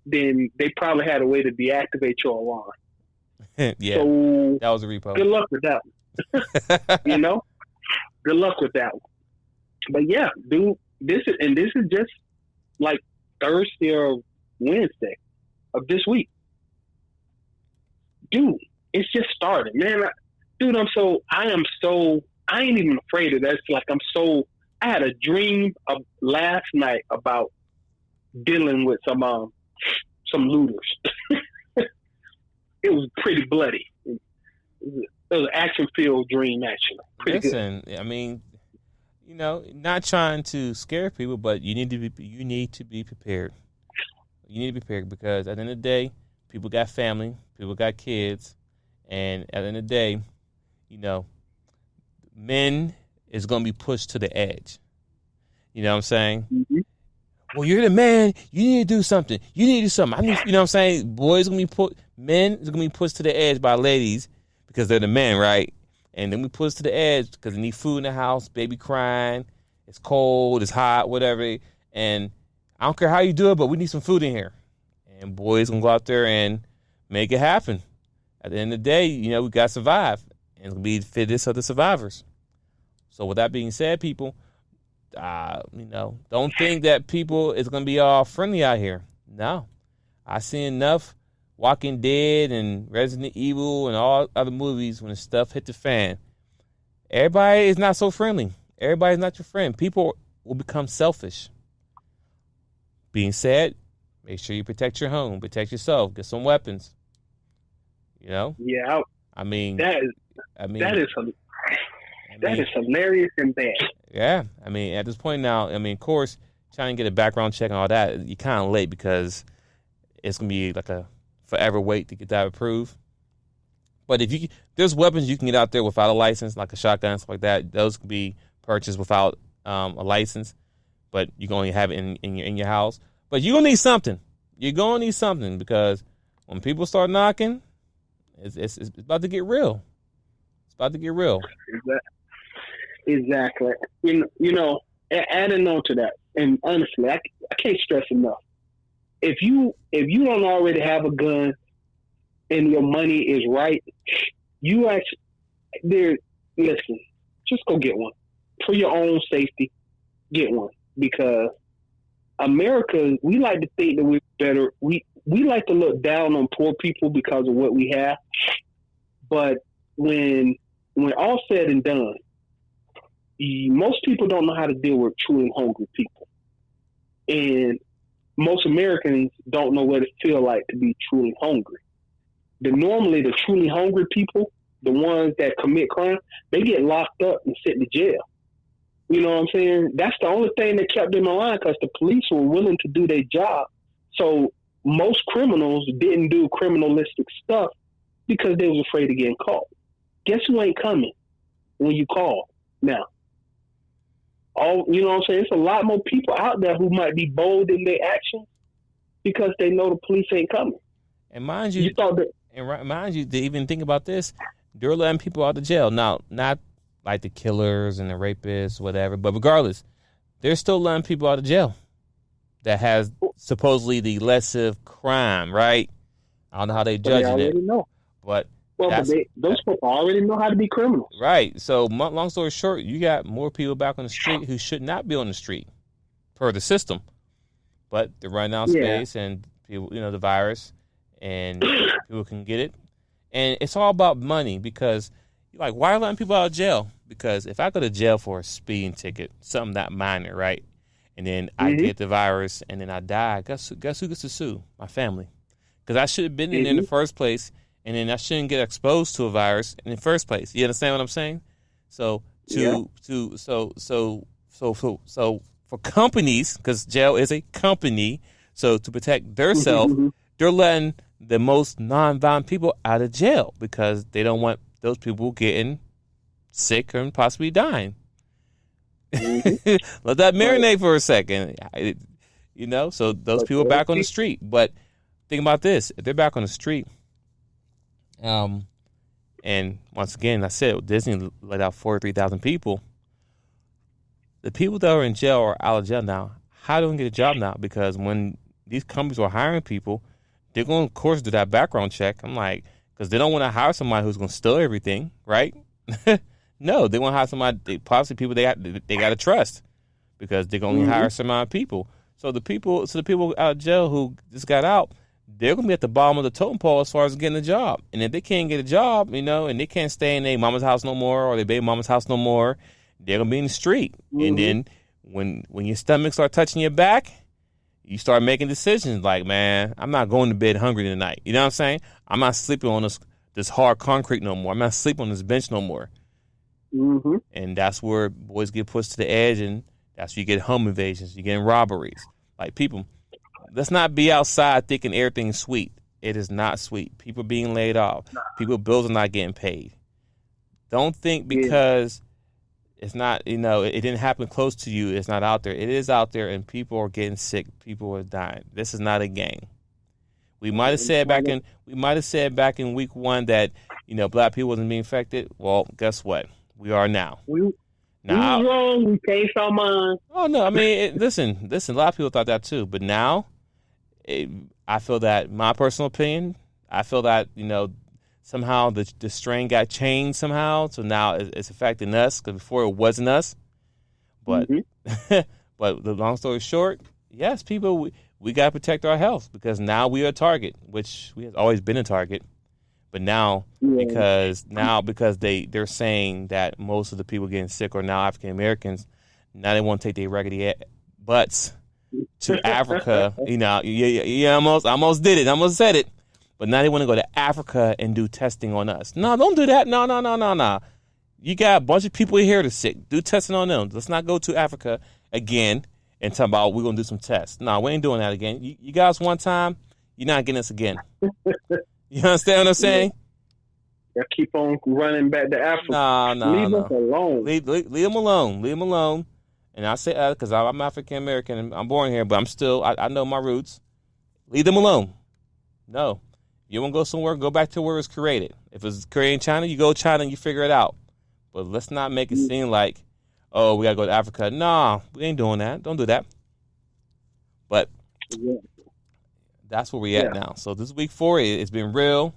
then they probably had a way to deactivate your alarm. Yeah, so that was a repo. Good luck with that one. You know, good luck with that one. But yeah, dude, this is just like Thursday or Wednesday of this week. Dude, it's just started, man. I ain't even afraid of that. It's like I had a dream last night about dealing with some looters. It was pretty bloody. It was an action-filled dream, actually. Pretty Listen, good. I mean, you know, not trying to scare people, but you need to be prepared. You need to be prepared because at the end of the day, people got family, people got kids, and at the end of the day, you know, men is going to be pushed to the edge. You know what I'm saying? Mm-hmm. Well, you're the man. You need to do something. You need to do something. You know what I'm saying? Boys going to be men is going to be pushed to the edge by ladies because they're the men, right? And then we push to the edge because they need food in the house, baby crying, it's cold, it's hot, whatever. And I don't care how you do it, but we need some food in here. And boys going to go out there and make it happen. At the end of the day, you know, we got to survive. And it's going to be the fittest of the survivors. So with that being said, people, you know, don't think that people is going to be all friendly out here. No. I see enough Walking Dead and Resident Evil and all other movies when the stuff hit the fan. Everybody is not so friendly. Everybody's not your friend. People will become selfish. Being said, make sure you protect your home, protect yourself, get some weapons. You know? Yeah. I mean, that is hilarious and bad. Yeah. I mean, at this point now, I mean, of course, trying to get a background check and all that, you're kind of late because it's going to be like a forever wait to get that approved. But if there's weapons you can get out there without a license, like a shotgun, stuff like that. Those can be purchased without a license, but you can only have it in your house. But you're going to need something. You're going to need something because when people start knocking, it's about to get real. It's about to get real. Exactly. You know, adding on to that, and honestly, I can't stress enough. If you don't already have a gun and your money is right, listen, just go get one. For your own safety, get one. Because America, we like to think that we're better. We like to look down on poor people because of what we have. But when all said and done, most people don't know how to deal with truly hungry people. And most Americans don't know what it feels like to be truly hungry. Normally, the truly hungry people, the ones that commit crime, they get locked up and sent to jail. You know what I'm saying? That's the only thing that kept them alive because the police were willing to do their job. So most criminals didn't do criminalistic stuff because they was afraid of getting caught. Guess who ain't coming when you call now? You know what I'm saying? It's a lot more people out there who might be bold in their actions because they know the police ain't coming. And mind you, to even think about this, they're letting people out of jail. Now, not like the killers and the rapists, whatever, but regardless, they're still letting people out of jail that has supposedly the lesser crime, right? I don't know how they judging it. Know. But those people already know how to be criminals. Right. So, long story short, you got more people back on the street who should not be on the street per the system. But they're running out of space and people, you know, the virus, and people can get it. And it's all about money because you're like, why are letting people out of jail? Because if I go to jail for a speeding ticket, something that minor, right? And then I get the virus and then I die, guess who gets to sue? My family. Because I should have been in the first place. And then I shouldn't get exposed to a virus in the first place. You understand what I'm saying? So for companies, because jail is a company, so to protect themselves, they're letting the most non-violent people out of jail because they don't want those people getting sick and possibly dying. Let that marinate for a second. You know, so those people are back on the street. But think about this: if they're back on the street. And once again, I said Disney let out 43,000 people. The people that are in jail or out of jail now, how do they get a job now? Because when these companies are hiring people, they're going to, of course, do that background check. I'm like, because they don't want to hire somebody who's going to steal everything, right? No, they want to hire somebody, possibly people they got to trust, because they can only hire some amount of people. So the people out of jail who just got out, they're going to be at the bottom of the totem pole as far as getting a job. And if they can't get a job, and they can't stay in their mama's house no more or their baby mama's house no more, they're going to be in the street. And then when your stomach start touching your back, you start making decisions like, man, I'm not going to bed hungry tonight. You know what I'm saying? I'm not sleeping on this hard concrete no more. I'm not sleeping on this bench no more. And that's where boys get pushed to the edge, and that's where you get home invasions. You get robberies. Like, people, let's not be outside thinking everything's sweet. It is not sweet. People being laid off. People, bills are not getting paid. Don't think because it's not, it didn't happen close to you, it's not out there. It is out there, and people are getting sick. People are dying. This is not a game. We might have said back in week 1 that, black people wasn't being infected. Well, guess what? We are now. We wrong. We changed our mind. Oh, no. I mean, listen. A lot of people thought that too. But now, I feel that, my personal opinion, I feel that, somehow the strain got changed somehow. So now it's affecting us, because before it wasn't us. But but the long story short, yes, people, we got to protect our health, because now we are a target, which we have always been a target. But now, because they're saying that most of the people getting sick are now African Americans, now they want to take their raggedy butts to Africa. I almost did it. I almost said it. But now they want to go to Africa and do testing on us. No, don't do that. No. You got a bunch of people here that's sick. Do testing on them. Let's not go to Africa again and talk about we're going to do some tests. No, we ain't doing that again. You guys, one time, you're not getting us again. You understand what I'm saying? I keep on running back to Africa. No. Leave us alone. Leave them alone. Leave them alone. And I say because I'm African American and I'm born here, but I'm still, I know my roots. Leave them alone. No. You want to go somewhere, go back to where it's created. If it's created in China, you go to China and you figure it out. But let's not make it seem like, oh, we got to go to Africa. No, we ain't doing that. Don't do that. But that's where we at now. So this week 4, it's been real.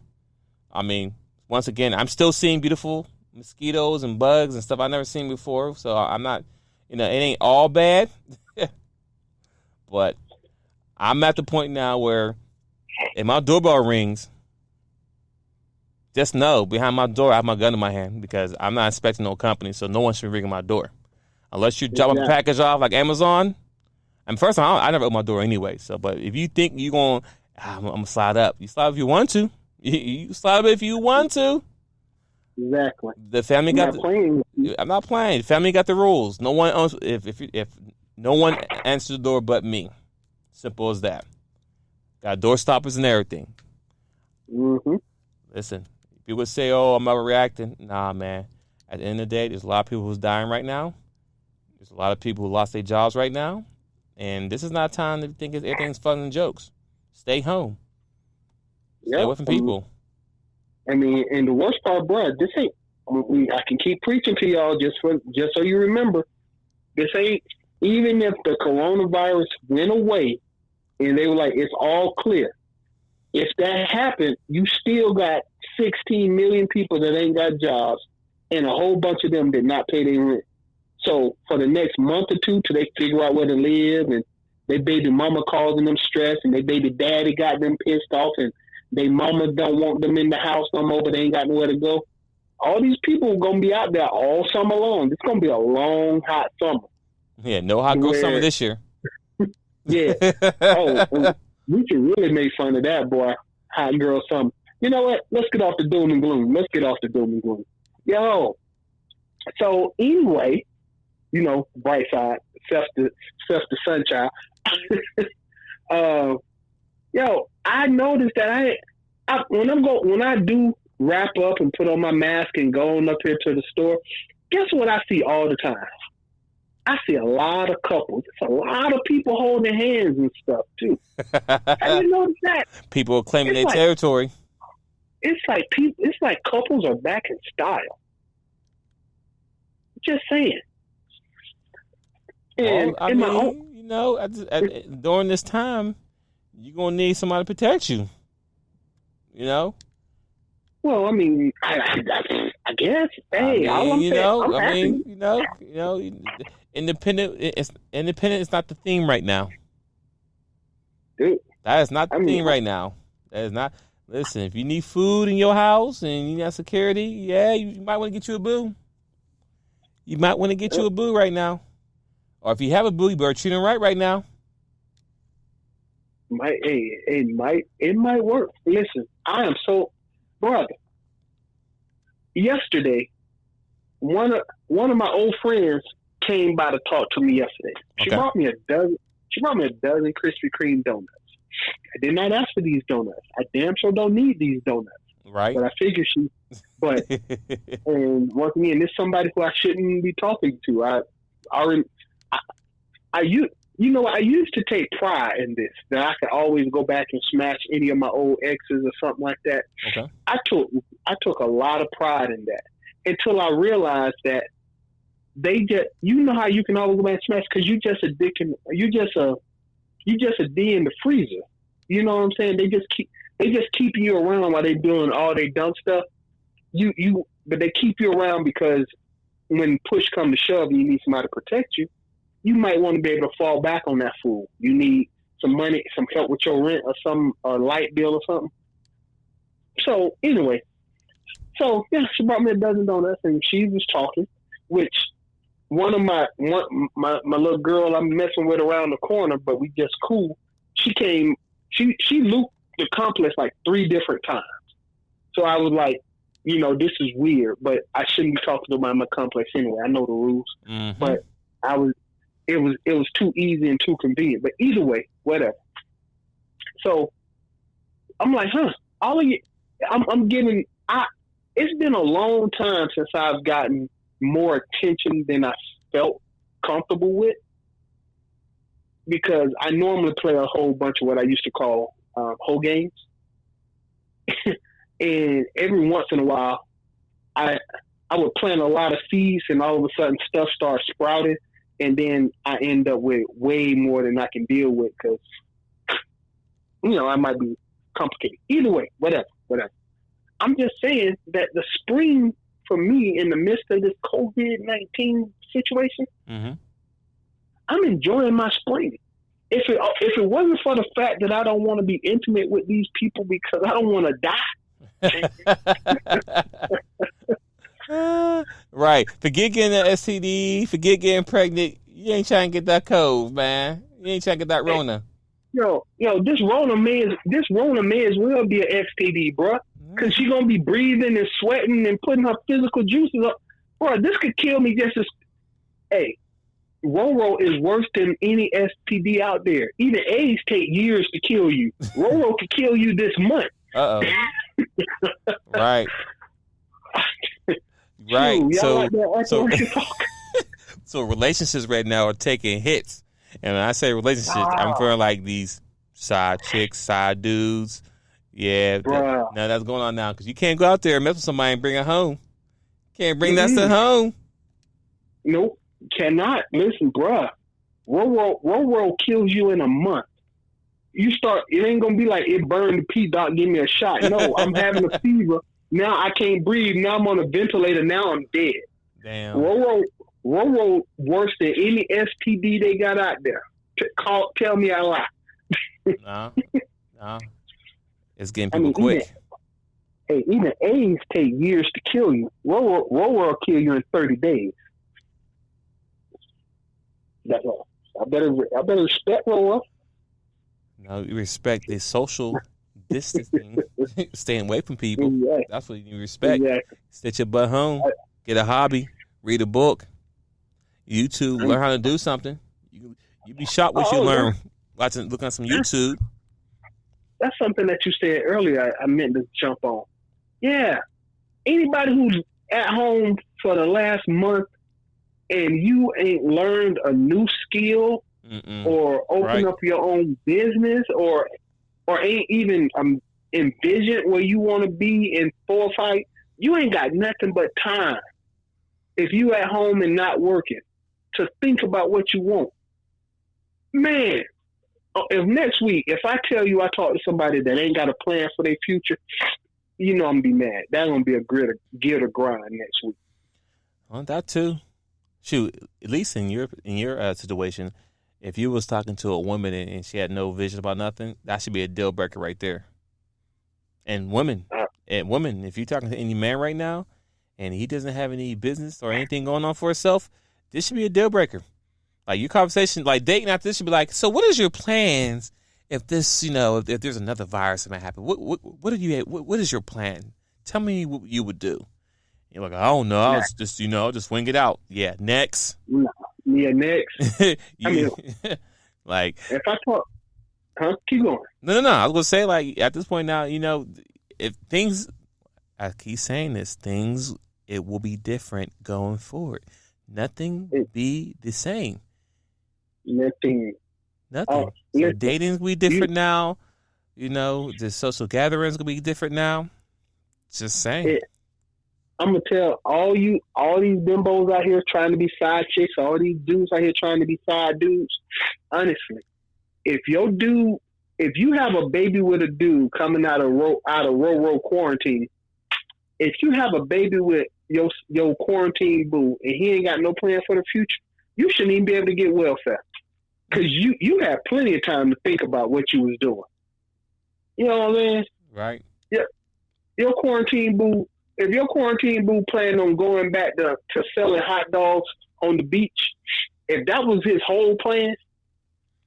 I mean, once again, I'm still seeing beautiful mosquitoes and bugs and stuff I've never seen before. So I'm not, it ain't all bad. But I'm at the point now where if my doorbell rings, just know behind my door I have my gun in my hand, because I'm not expecting no company, so no one should be ringing my door. Unless you drop a package off like Amazon. And first of all, I never open my door anyway. So, but if you think you're going, I'm going to slide up. You slide if you want to. You slide up if you want to. Exactly. The family I'm not playing. The family got the rules. No one else, if no one answers the door but me. Simple as that. Got door stoppers and everything. Listen, people say, oh, I'm overreacting. Nah, man. At the end of the day, there's a lot of people who's dying right now. There's a lot of people who lost their jobs right now. And this is not time to think everything's fun and jokes. Stay home. Stay away from people. I mean, and the worst part, bro, this ain't. I can keep preaching to y'all just so you remember. This ain't, even if the coronavirus went away and they were like, it's all clear. If that happened, you still got 16 million people that ain't got jobs, and a whole bunch of them did not pay their rent. So for the next month or two, till they figure out where to live, and their baby mama causing them stress, and their baby daddy got them pissed off, and their mama don't want them in the house no more, but they ain't got nowhere to go. All these people are going to be out there all summer long. It's going to be a long, hot summer. Yeah, no hot girl summer this year. Yeah. We should really make fun of that, boy. Hot girl summer. You know what? Let's get off the doom and gloom. Yo. So anyway, bright side, self the sunshine. I noticed that when I do wrap up and put on my mask and go on up here to the store, guess what I see all the time? I see a lot of couples. It's a lot of people holding hands and stuff too. I didn't notice that. People are claiming their territory. It's like couples are back in style. Just saying. And during this time, you're gonna need somebody to protect you. You know. Well, I mean, I guess. Hey, all I'm saying, I'm happy. Independent is not the theme right now. Dude, that is not the theme right now. That is not. Listen, if you need food in your house and you need security, yeah, you might want to get you a boo. You might want to get you a boo right now. Or if you have a boo, you better treat him right now. It might work. Listen, I am so brother. Yesterday, one of my old friends came by to talk to me yesterday. She brought me a dozen Krispy Kreme donuts. I did not ask for these donuts. I damn sure don't need these donuts. Right. But I figured and once again, this is somebody who I shouldn't be talking to. I used to take pride in this, that I could always go back and smash any of my old exes or something like that. Okay. I took a lot of pride in that until I realized that they just, how you can always go back and smash because you just a dick and you just a D in the freezer. You know what I'm saying? They just keep you around while they doing all their dumb stuff. But they keep you around because when push come to shove and you need somebody to protect you, you might want to be able to fall back on that fool. You need some money, some help with your rent or some light bill or something. So anyway, she brought me a dozen donuts and she was talking, which one of my little girl I'm messing with around the corner, but we just cool. She came, she looped the complex like 3 different times. So I was like, this is weird, but I shouldn't be talking to my complex anyway. I know the rules, but it was too easy and too convenient. But either way, whatever. So I'm like, all of you, it's been a long time since I've gotten more attention than I felt comfortable with, because I normally play a whole bunch of what I used to call whole games. And every once in a while, I would plant a lot of seeds, and all of a sudden stuff starts sprouting, and then I end up with way more than I can deal with because, I might be complicated. Either way, whatever. I'm just saying that the spring for me in the midst of this COVID-19 situation, I'm enjoying my spring. If it wasn't for the fact that I don't want to be intimate with these people because I don't want to die. Right. Forget getting an STD. Forget getting pregnant. You ain't trying to get that cold, man. You ain't trying to get that Rona. Yo, this Rona may as well be an STD, bro. Because she's going to be breathing and sweating and putting her physical juices up. Bro, this could kill me just as... Hey, Roro is worse than any STD out there. Even AIDS take years to kill you. Roro could kill you this month. Uh-oh. Right. Right. So relationships right now are taking hits. And when I say relationships, I'm referring like these side chicks, side dudes. Yeah. That's going on now. Because you can't go out there and mess with somebody and bring it home. Can't bring that stuff home. Nope. Cannot. Listen, bruh. Roro kills you in a month. It ain't going to be like it burned the pee, doc, give me a shot. No, I'm having a fever. Now I can't breathe. Now I'm on a ventilator. Now I'm dead. Damn. Roro worse than any STD they got out there. Tell me I lie. No. It's getting people quick. Even AIDS take years to kill you. Roro will kill you in 30 days. That's all. I better respect Roro. No, you respect the social distancing, staying away from people. Exactly. That's what you respect. Exactly. Sit your butt home, get a hobby, read a book, YouTube, learn how to do something. You be shocked what you learn looking at some YouTube. That's something that you said earlier. I meant to jump on. Yeah, anybody who's at home for the last month and you ain't learned a new skill or open up your own business or ain't even envisioned where you want to be in 4 or 5, you ain't got nothing but time. If you at home and not working, to think about what you want. Man, if next week, if I tell you I talk to somebody that ain't got a plan for their future, I'm gonna be mad. That's gonna be a gear to grind next week. On that too. Shoot, at least in your situation, if you was talking to a woman and she had no vision about nothing, that should be a deal breaker right there. And women, if you're talking to any man right now, and he doesn't have any business or anything going on for himself, this should be a deal breaker. Like your conversation, like dating after this should be like, so what is your plans if this, if there's another virus that might happen? What is your plan? Tell me what you would do. You're like, I don't know. I'll just wing it out. Yeah, next. No. Yeah, next. Like if I talk, keep going. No. I was gonna say, like, at this point now, if things, I keep saying this, it will be different going forward. Nothing will be the same. Nothing. So dating's gonna be different now. The social gatherings gonna be different now. Just saying. I'm gonna tell all these bimbos out here trying to be side chicks, all these dudes out here trying to be side dudes. Honestly, if you have a baby with a dude coming out of row quarantine, if you have a baby with your quarantine boo and he ain't got no plan for the future, you shouldn't even be able to get welfare because you have plenty of time to think about what you was doing. You know what I mean? Right. Yeah. Your quarantine boo. If your quarantine boo planning on going back to selling hot dogs on the beach, if that was his whole plan,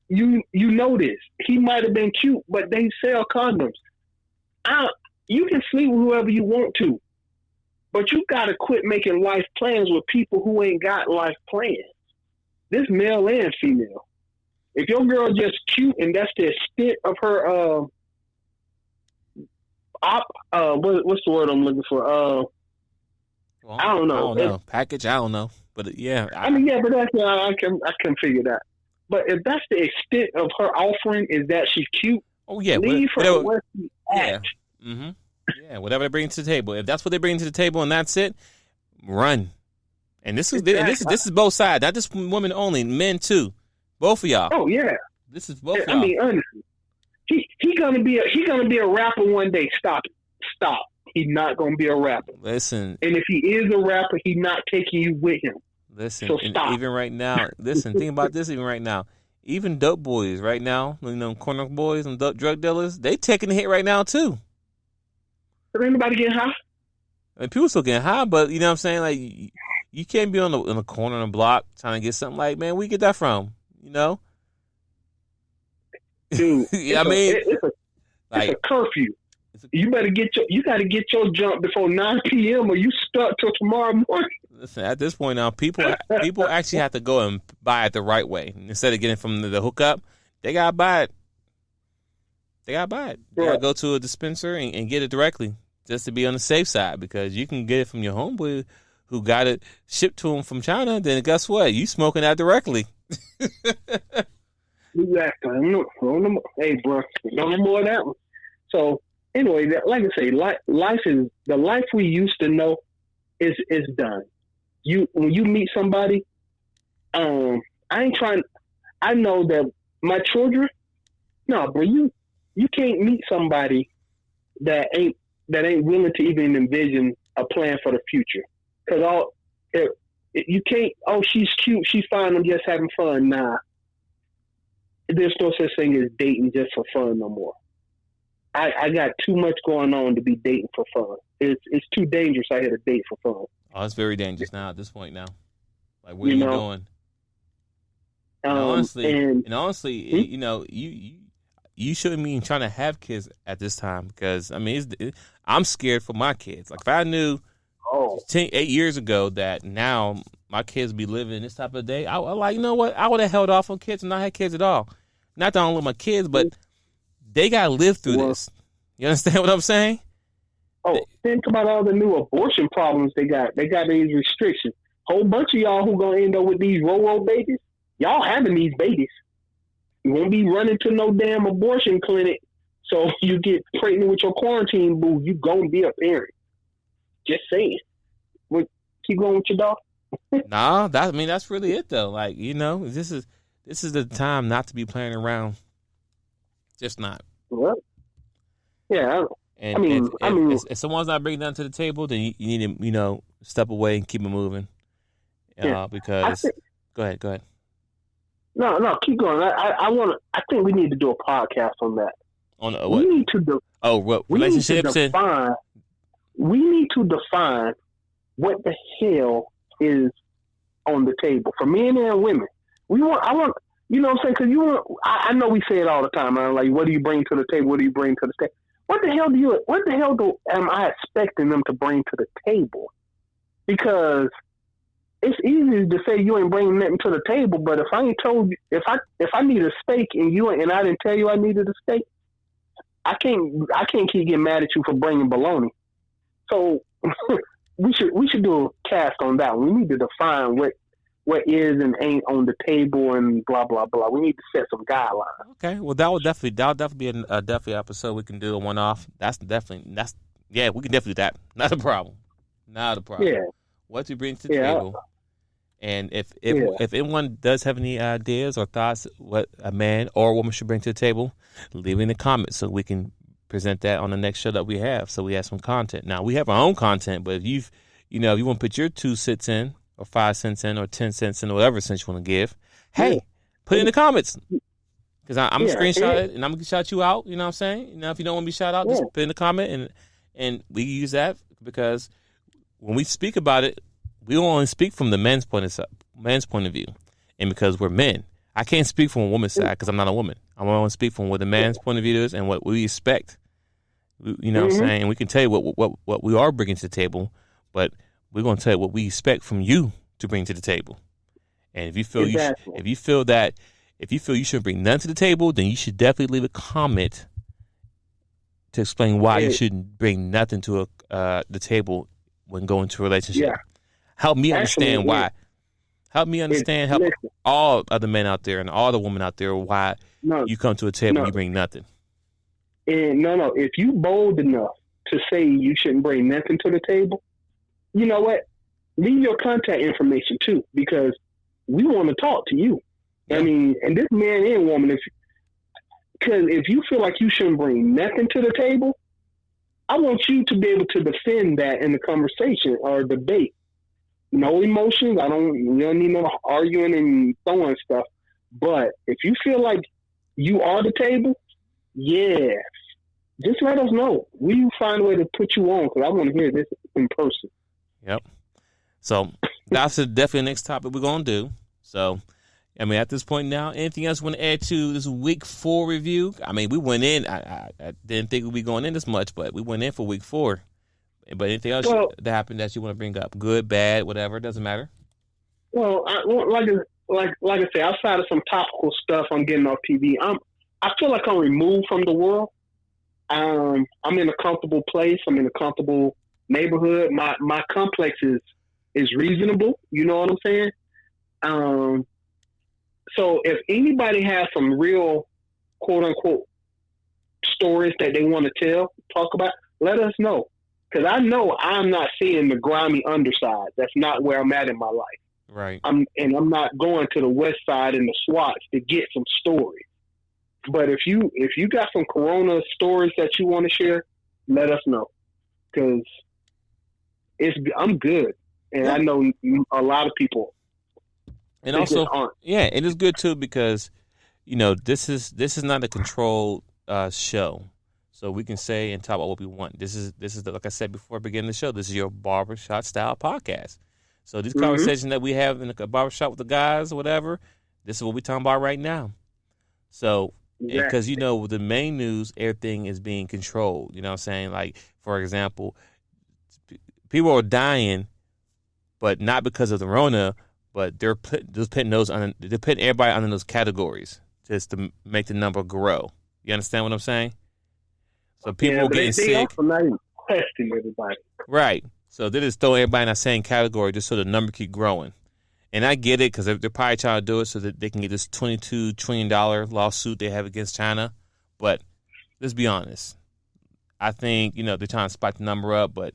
you know this. He might have been cute, but they sell condoms. You can sleep with whoever you want to, but you got to quit making life plans with people who ain't got life plans. This male and female. If your girl just cute and that's the extent of her what's the word I'm looking for? I don't know. Package, I don't know. But yeah. But that's I can figure that. But if that's the extent of her offering is that she's cute, leave her where she's at. Yeah. Mm-hmm. Yeah, whatever they bring to the table. If that's what they bring to the table and that's it, run. And this is both sides, not just women only, men too. Both of y'all. Oh yeah. This is both of y'all. I mean, honestly. He gonna be a rapper one day. Stop. He's not gonna be a rapper. Listen. And if he is a rapper, he's not taking you with him. Listen. So stop. Even right now, think about this. Even right now, even dope boys right now, corner boys and dope drug dealers, they taking the hit right now too. Is anybody getting high? I mean, people still getting high, but you know what I'm saying? Like, you can't be on the corner of the block trying to get something. Like, man, where you get that from? Dude, it's a curfew. You got to get your jump before 9 p.m. or you stuck till tomorrow morning. Listen, at this point now, people actually have to go and buy it the right way instead of getting from the hookup. They gotta buy it. They gotta go to a dispenser and get it directly, just to be on the safe side. Because you can get it from your homeboy who got it shipped to him from China. Then guess what? You smoking that directly. Exactly. Hey, bro, no more of that one. So anyway, like I say, life is the life we used to know is done. When you meet somebody, I know that my children. No, bro, you can't meet somebody that ain't willing to even envision a plan for the future. Because you can't. Oh, she's cute. She's fine. I'm just having fun. Nah. There's no such thing as dating just for fun no more. I got too much going on to be dating for fun. It's too dangerous out here to date for fun. Oh, it's very dangerous now at this point now. Like, what are you doing? Honestly, you shouldn't be trying to have kids at this time because, I mean, I'm scared for my kids. Like, if I knew 8 years ago that now my kids be living this type of day, I like, you know what? I would have held off on kids and not had kids at all. Not that I don't love my kids, but they got to live through this. You understand what I'm saying? Oh, think about all the new abortion problems they got. They got these restrictions. Whole bunch of y'all who gonna end up with these roll babies, y'all having these babies. You won't be running to no damn abortion clinic. So you get pregnant with your quarantine boo, you gonna be a parent. Just saying. Keep going with your dog. That's really it though. Like, this is the time not to be playing around Just not. Well, yeah. And if someone's not bringing nothing to the table, then you need to, step away and keep it moving. Because go ahead. No, keep going. I think we need to do a podcast on that. On what? We need to relationships we need to define what the hell is on the table for men and women. You know what I'm saying? Because I know we say it all the time. Like, what do you bring to the table? What do you bring to the table? What the hell am I expecting them to bring to the table? Because it's easy to say you ain't bringing nothing to the table, but if I ain't told you, if I need a steak and I didn't tell you I needed a steak, I can't keep getting mad at you for bringing bologna. So we should do a cast on that. We need to define what is and ain't on the table and blah blah blah. We need to set some guidelines. Okay, well that'll definitely be a definitely episode we can do a one off. We can definitely do that. Not a problem. Yeah. What you bring to the table. And if anyone does have any ideas or thoughts what a man or a woman should bring to the table, leave it in the comments so we can present that on the next show that we have. So we have some content. Now we have our own content, but if you want to put your 2 cents in or 5 cents in or 10 cents in or whatever cents you want to give, hey, put it in the comments. Because I'm going to screenshot it and I'm going to shout you out. You know what I'm saying? If you don't want to be shout out, just put it in the comment and we use that because when we speak about it, we only speak from the man's point of view. And because we're men, I can't speak from a woman's side because I'm not a woman. I'm only speak from what the man's point of view is and what we expect. You know what I'm saying? And we can tell you what we are bringing to the table, but we're going to tell you what we expect from you to bring to the table. And if you feel you shouldn't bring none to the table, then you should definitely leave a comment to explain why you shouldn't bring nothing to the table when going to a relationship. Yeah. Help me understand why. Help me understand. Help all other men out there and all the women out there why you come to a table and you bring nothing. And no. If you bold enough to say you shouldn't bring nothing to the table, you know what? Leave your contact information too, because we want to talk to you. Yeah. I mean, and this man and woman, because if you feel like you shouldn't bring nothing to the table, I want you to be able to defend that in the conversation or debate. No emotions. We don't need no arguing and throwing stuff. But if you feel like you are the table, just let us know. We will find a way to put you on because I want to hear this in person. Yep. So that's definitely the next topic we're going to do. So, I mean, at this point now, anything else you want to add to this week 4 review? I mean, we went in. I didn't think we'd be going in this much, but we went in for week 4. But anything else that happened that you want to bring up? Good, bad, whatever, it doesn't matter. Well, like I say, outside of some topical stuff I'm getting off TV, I feel like I'm removed from the world. I'm in a comfortable place. I'm in a comfortable neighborhood. My complex is reasonable. You know what I'm saying? So if anybody has some real quote unquote stories that they want to talk about, let us know. Because I know I'm not seeing the grimy underside. That's not where I'm at in my life. Right. I'm not going to the west side and the SWATs to get some stories. But if you got some Corona stories that you want to share, let us know. Because I'm good, and I know a lot of people. And also, it is good too because this is not a controlled show. So we can say and talk about what we want. This is like I said before beginning the show, this is your barbershop style podcast. So these conversations that we have in a barbershop with the guys or whatever, this is what we're talking about right now. So, because, the main news, everything is being controlled. You know what I'm saying? Like, for example, people are dying, but not because of the Rona, but they're putting everybody under those categories just to make the number grow. You understand what I'm saying? So people getting sick. Also not even testing everybody. Right. So they just throw everybody in that same category just so the number keep growing. And I get it because they're probably trying to do it so that they can get this $22 trillion lawsuit they have against China. But let's be honest. I think, they're trying to spike the number up, but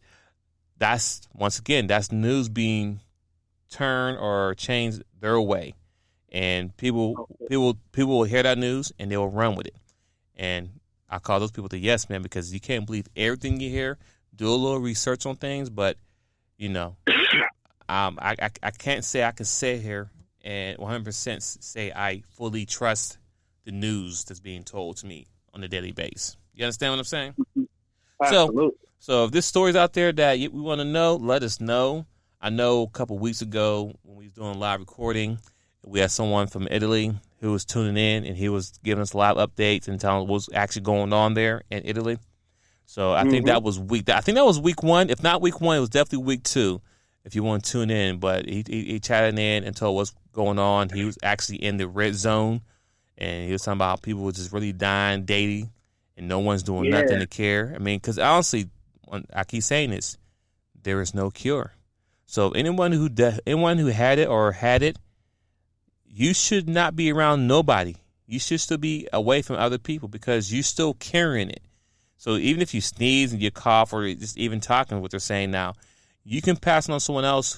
that's news being turned or changed their way. And people will hear that news and they will run with it. And I call those people the yes men because you can't believe everything you hear. Do a little research on things, but I can't say I can sit here and 100% say I fully trust the news that's being told to me on a daily basis. You understand what I'm saying? Absolutely. So if this story's out there that we want to know, let us know. I know a couple weeks ago when we was doing live recording, we had someone from Italy who was tuning in, and he was giving us live updates and telling us what was actually going on there in Italy. So I think that was week 1. If not week 1, it was definitely week 2. If you want to tune in, but he chatted in and told what's going on. He was actually in the red zone, and he was talking about how people were just really dying daily, and no one's doing nothing to care. I mean, because honestly, I keep saying this, there is no cure. So anyone who had it, you should not be around nobody. You should still be away from other people because you're still carrying it. So even if you sneeze and you cough or just even talking what they're saying now, you can pass it on someone else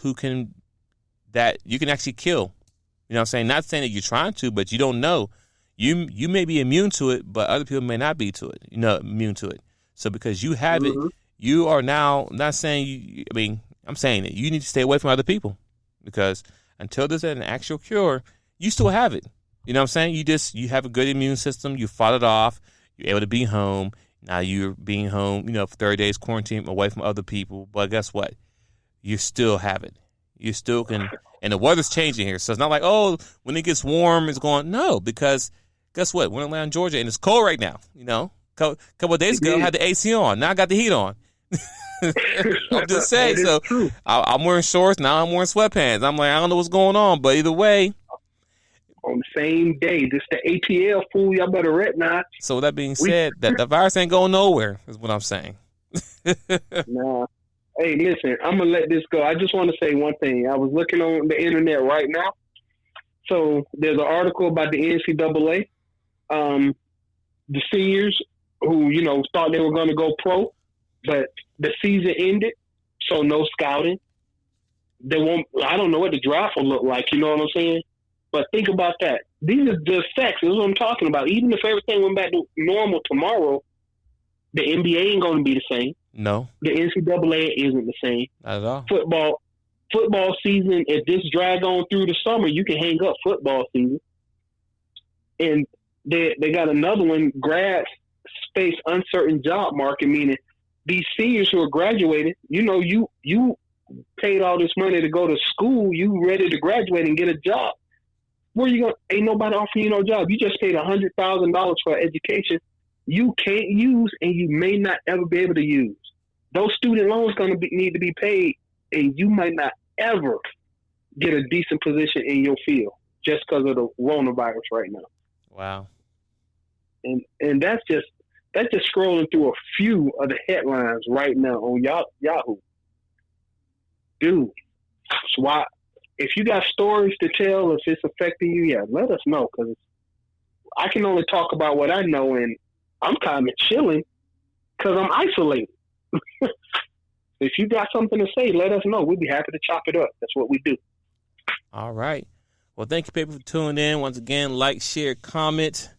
that you can actually kill. You know what I'm saying? Not saying that you're trying to, but you don't know. You may be immune to it, but other people may not be immune to it. So because you have it, you are now not saying I'm saying that you need to stay away from other people because until there's an actual cure, you still have it. You know what I'm saying? You have a good immune system. You fought it off. You're able to be home. Now you're being home, for 30 days quarantine away from other people. But guess what? You still have it. You still can. And the weather's changing here. So it's not like, when it gets warm, it's going. No, because guess what? We're in Atlanta, Georgia, and it's cold right now. A couple of days ago, I had the AC on. Now I got the heat on. I'm just saying. So I'm wearing shorts. Now I'm wearing sweatpants. I'm like, I don't know what's going on. But either way. On the same day, this the ATL, fool. Y'all better recognize. So with that being said, that the virus ain't going nowhere, is what I'm saying. Nah. Hey, listen, I'm going to let this go. I just want to say one thing. I was looking on the internet right now. So there's an article about the NCAA. The seniors who, thought they were going to go pro, but the season ended, so no scouting. I don't know what the draft will look like, you know what I'm saying? But think about that. These are the effects. This is what I'm talking about. Even if everything went back to normal tomorrow, the NBA ain't going to be the same. No. The NCAA isn't the same. Not at all. Football season, if this drag on through the summer, you can hang up football season. And they got another one, grad space uncertain job market, meaning these seniors who are graduating, you paid all this money to go to school, you ready to graduate and get a job. Where you going? Ain't nobody offering you no job. You just paid $100,000 for education you can't use and you may not ever be able to use. Those student loans going to need to be paid, and you might not ever get a decent position in your field just because of the coronavirus right now. Wow. And that's just scrolling through a few of the headlines right now on Yahoo. Dude, that's why. If you got stories to tell, if it's affecting you, let us know, because I can only talk about what I know, and I'm kind of chilling because I'm isolated. If you got something to say, let us know. We'd be happy to chop it up. That's what we do. All right. Well, thank you, people, for tuning in. Once again, like, share, comment,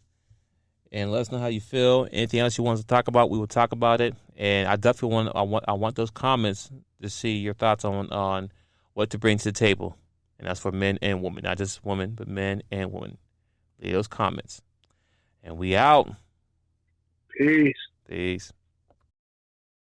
and let us know how you feel. Anything else you want us to talk about, we will talk about it. And I definitely want those comments to see your thoughts on what to bring to the table. And that's for men and women, not just women, but men and women. Leave those comments. And we out. Peace. Peace.